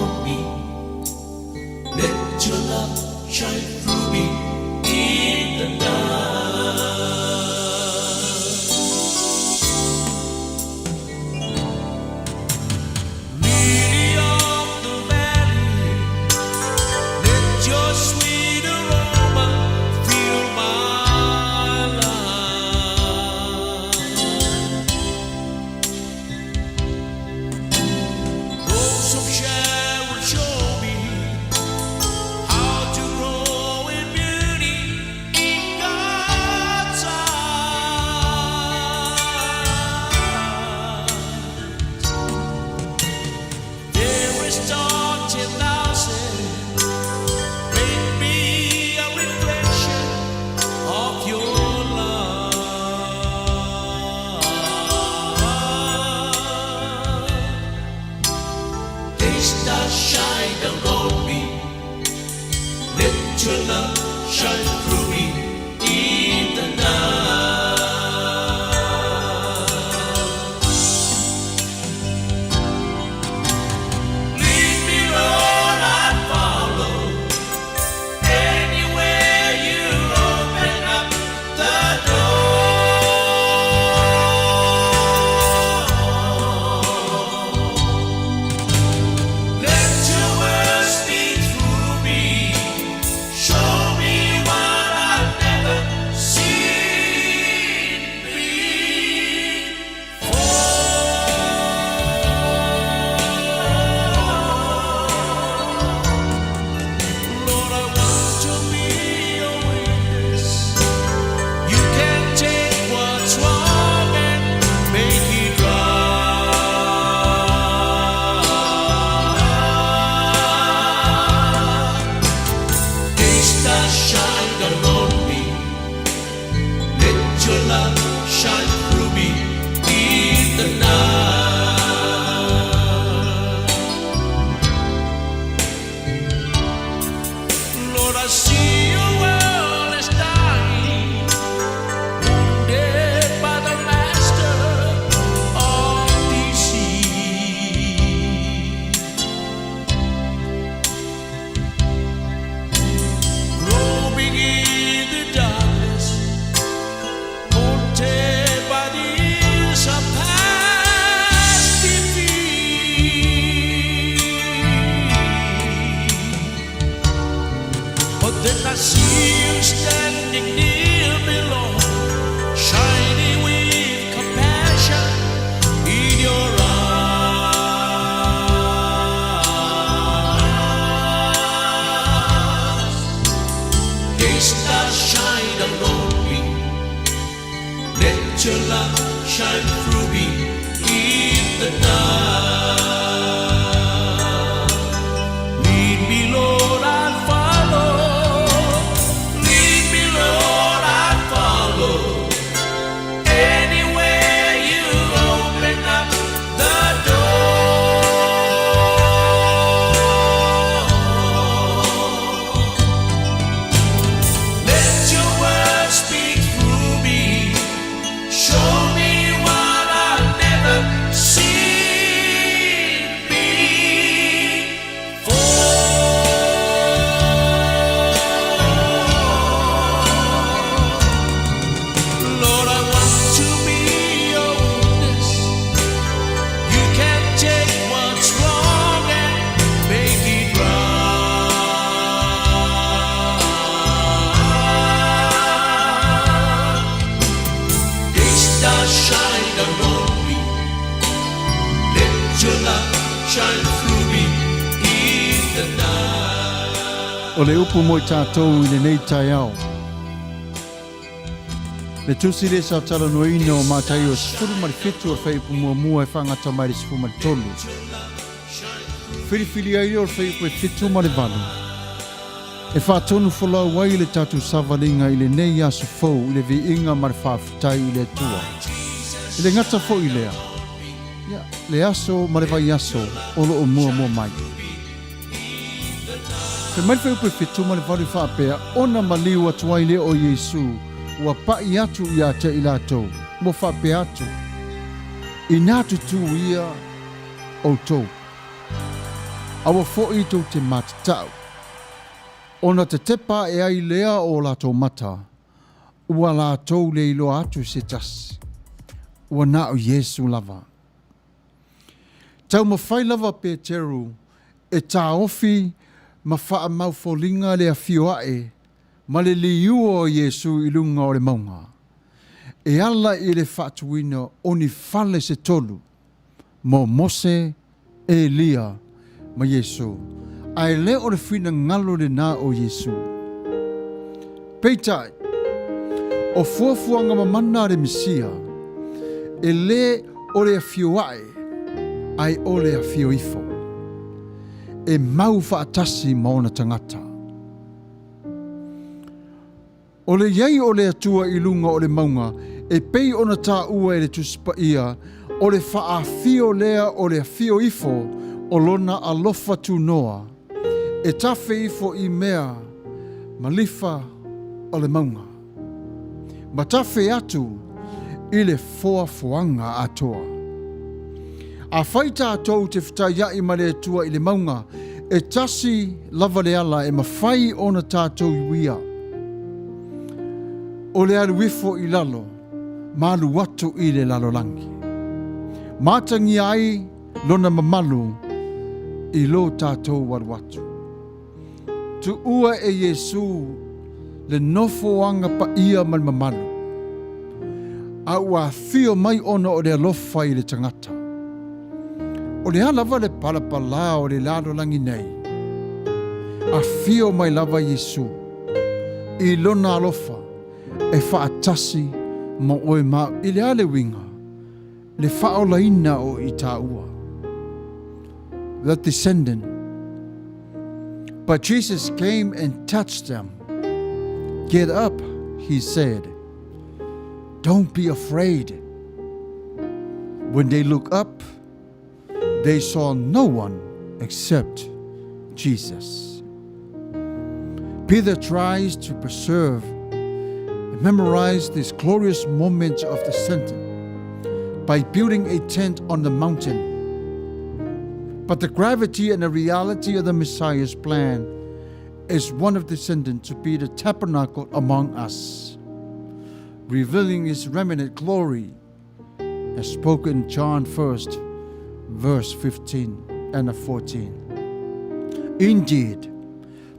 Speaker 1: shine through me in the night. Lead me, Lord, I'll follow. Lead me, Lord, I'll follow. Anywhere you open up the door. Let your word speak through me. Show me what I've never seen before. Lord, I want to be your witness. You can take what's wrong and make it right. A star shine around me. Let your light shine through me in the night.
Speaker 2: O le upu mo i tātou i le nei tai au. Le tusi le sa tala no ina o mātai o sifuru mari fitu o whaipu mua mua e whangata mai le sifuru mari tolu. Filifilia i o whaipu e fitu mari valu. E whātonu wholau wai le tātou savalinga i le nei asu fau i le vi inga mari whaafutai i le tua. I le ngata fo i lea. Le aso mari vai aso o lo o mua mua mai. Te mai whaipu e fitu mari valu whaapea ona maliu atuai le o Yesu. Ua pai atu ia te ilatou, mo whape atu. I nātu tū ia o tō. Awa fo i tō te matatau. Ona te tepa e ai lea o lātou mata. Ua lātou le ilo atu se tasi. Ua nā o Yesu lava. Tau ma whai lava pe teru, e tā ofi ma wha mau folinga le a fioae, ma le liu o Yesu i lunga o le maunga. E ala i le whatuina o ni whale se tolu, mo Mose e Elia ma Yesu. Ai le o le whina ngalo le nā o Yesu. Peitai, o fuafuanga mamana le Mesia, e le o le afioae, ai o le afioifo. E mau whaatasi maona tangata. O le iei o le atua i lunga o le maunga, e pei ona tā ua e le tuspa ia, o le whaafio lea o le afio ifo, o lona alofa tu noa, e tawhi ifo i mea, malifa o le maunga. Ma tawhi atu i le foafoanga atoa. A whaita atou te whitai i ma le atua i le maunga, e tasi lava le ala e mawhai ona tātou i wia. O le aluifo i lalo, malu watu i le lalo langi. Mātangi ai, lona mamalu, i lo tātou waruatu. Tu ua e Yesu, le nofo anga pa ia man mamalu. A ua fio mai ona o le alofa i le tangata. O le alava le palapala o le lalo langi nei. A fio mai lava Yesu, i lona alofa, e whaatasi mo oe mau i le ale winga, le whaolaina o i tā ua. The descendant. But Jesus came and touched them. Get up, he said. Don't be afraid. When they looked up, they saw no one except Jesus. Peter tries to preserve memorize this glorious moment of the descent by building a tent on the mountain. But the gravity and the reality of the Messiah's plan is one of the descendants to be the tabernacle among us, revealing his remnant glory, as spoken in John 1st, verse 15 and 14. Indeed,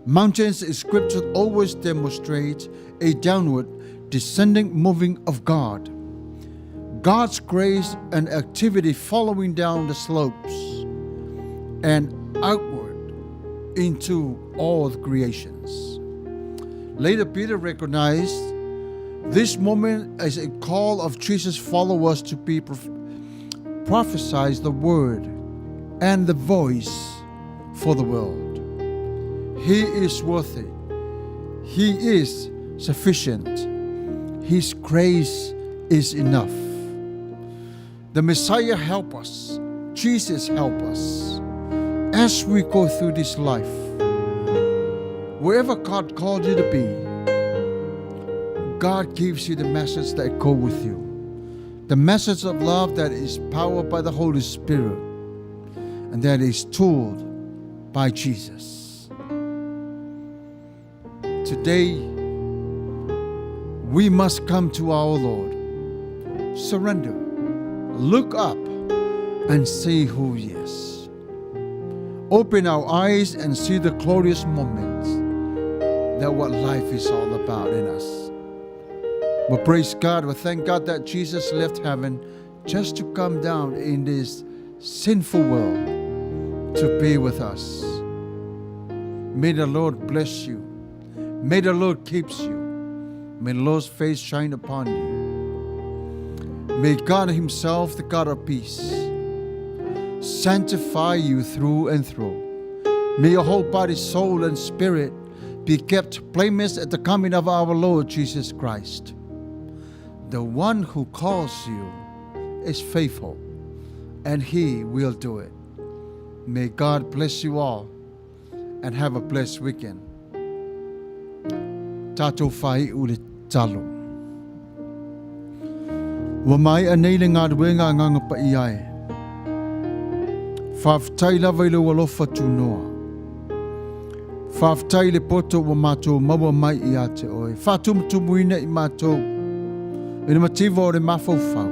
Speaker 2: mountains in Scripture always demonstrate a downward descending moving of God, God's grace and activity following down the slopes and outward into all the creations. Later, Peter recognized This moment is a call of Jesus' followers to be prophesize the word and the voice for the world. He is worthy. He is sufficient. His grace is enough. The Messiah help us. Jesus help us as we go through this life. Wherever God called you to be, God gives you the message that go with you. The message of love that is powered by the Holy Spirit and that is told by Jesus. Today, we must come to our Lord, surrender, look up and see who He is. Open our eyes and see the glorious moments that what life is all about in us. We praise God, we thank God that Jesus left heaven just to come down in this sinful world to be with us. May the Lord bless you. May the Lord keep you. May the Lord's face shine upon you. May God Himself, the God of peace, sanctify you through and through. May your whole body, soul, and spirit be kept blameless at the coming of our Lord Jesus Christ. The one who calls you is faithful, and He will do it. May God bless you all, and have a blessed weekend. Tato whai ule talo. Wa mai anei le ngā ruenga nganga pa iai. Whaftai lava i le walofa tu noa. Whaftai le poto wa mātou maua mai i a te oe. Whatumtumuina i mātou. I le matiwa o le mawhauwhau.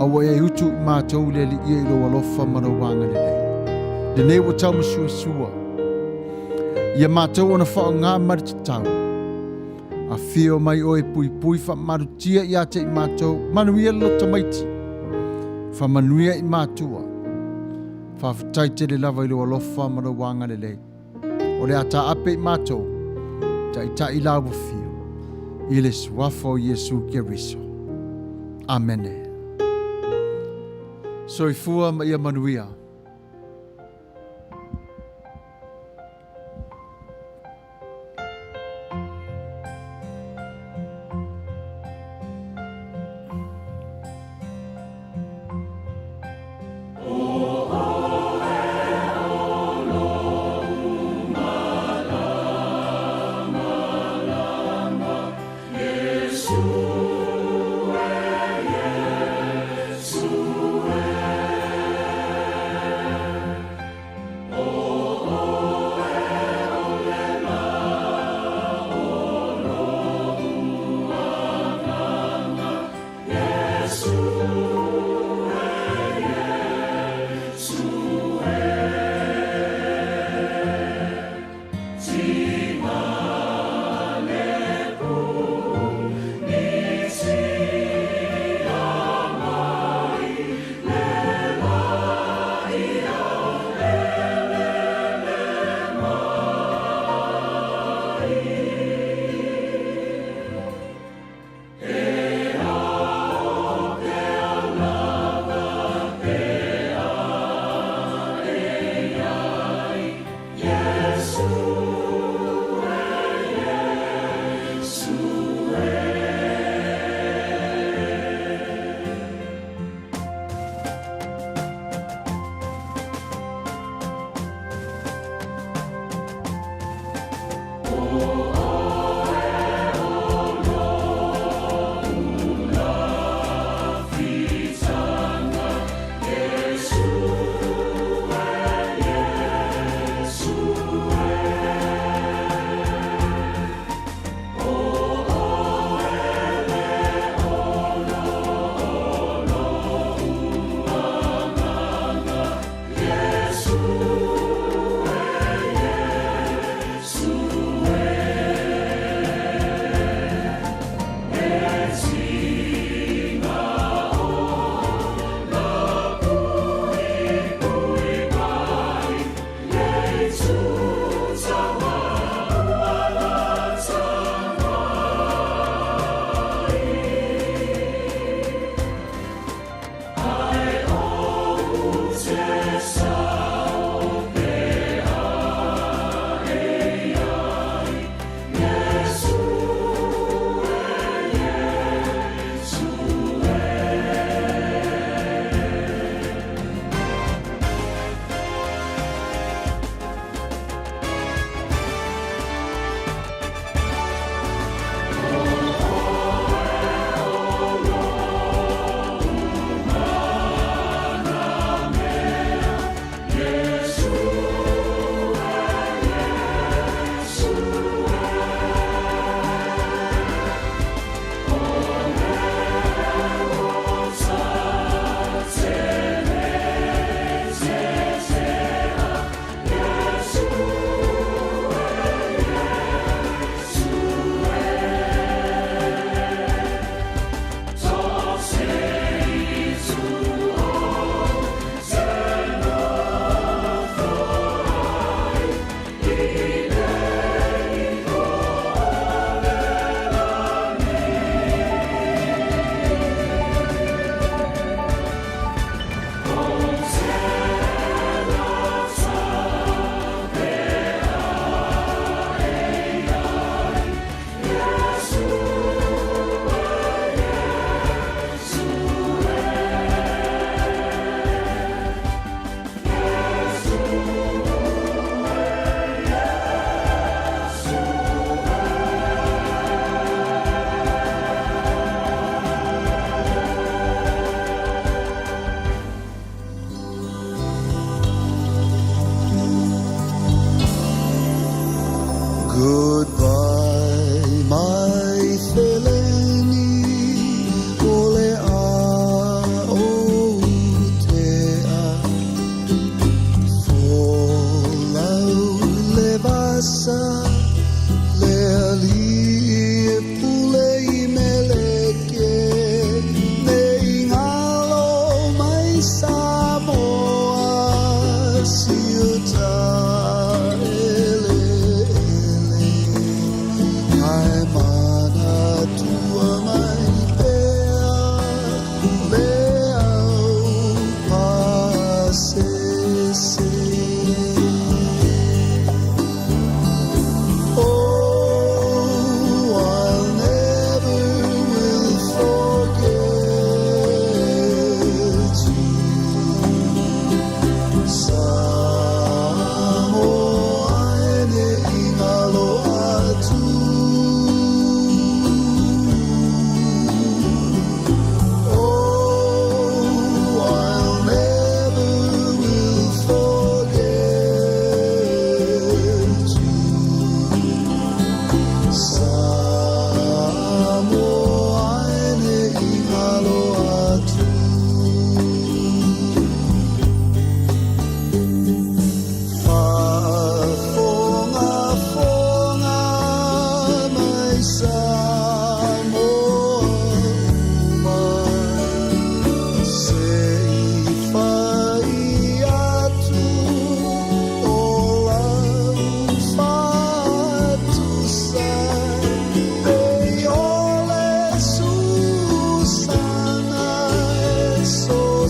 Speaker 2: Awa e utu i mātou le li ia i lo walofa marawanga le lei. Le nei wa tau masua sua. Ia mātou ona whao ngā marititau. A whio mai oe pui pui wha marutia i ate i mātou. Manuia lota maiti. Wha manuia i mātua. Wha whataite le lava i lo alofa marawanga le lei. O le ata ape i mātou. Ta i lawa whio. I le suafo Yesu Keriso. Amene. Soifua ma ia manuia.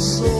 Speaker 3: so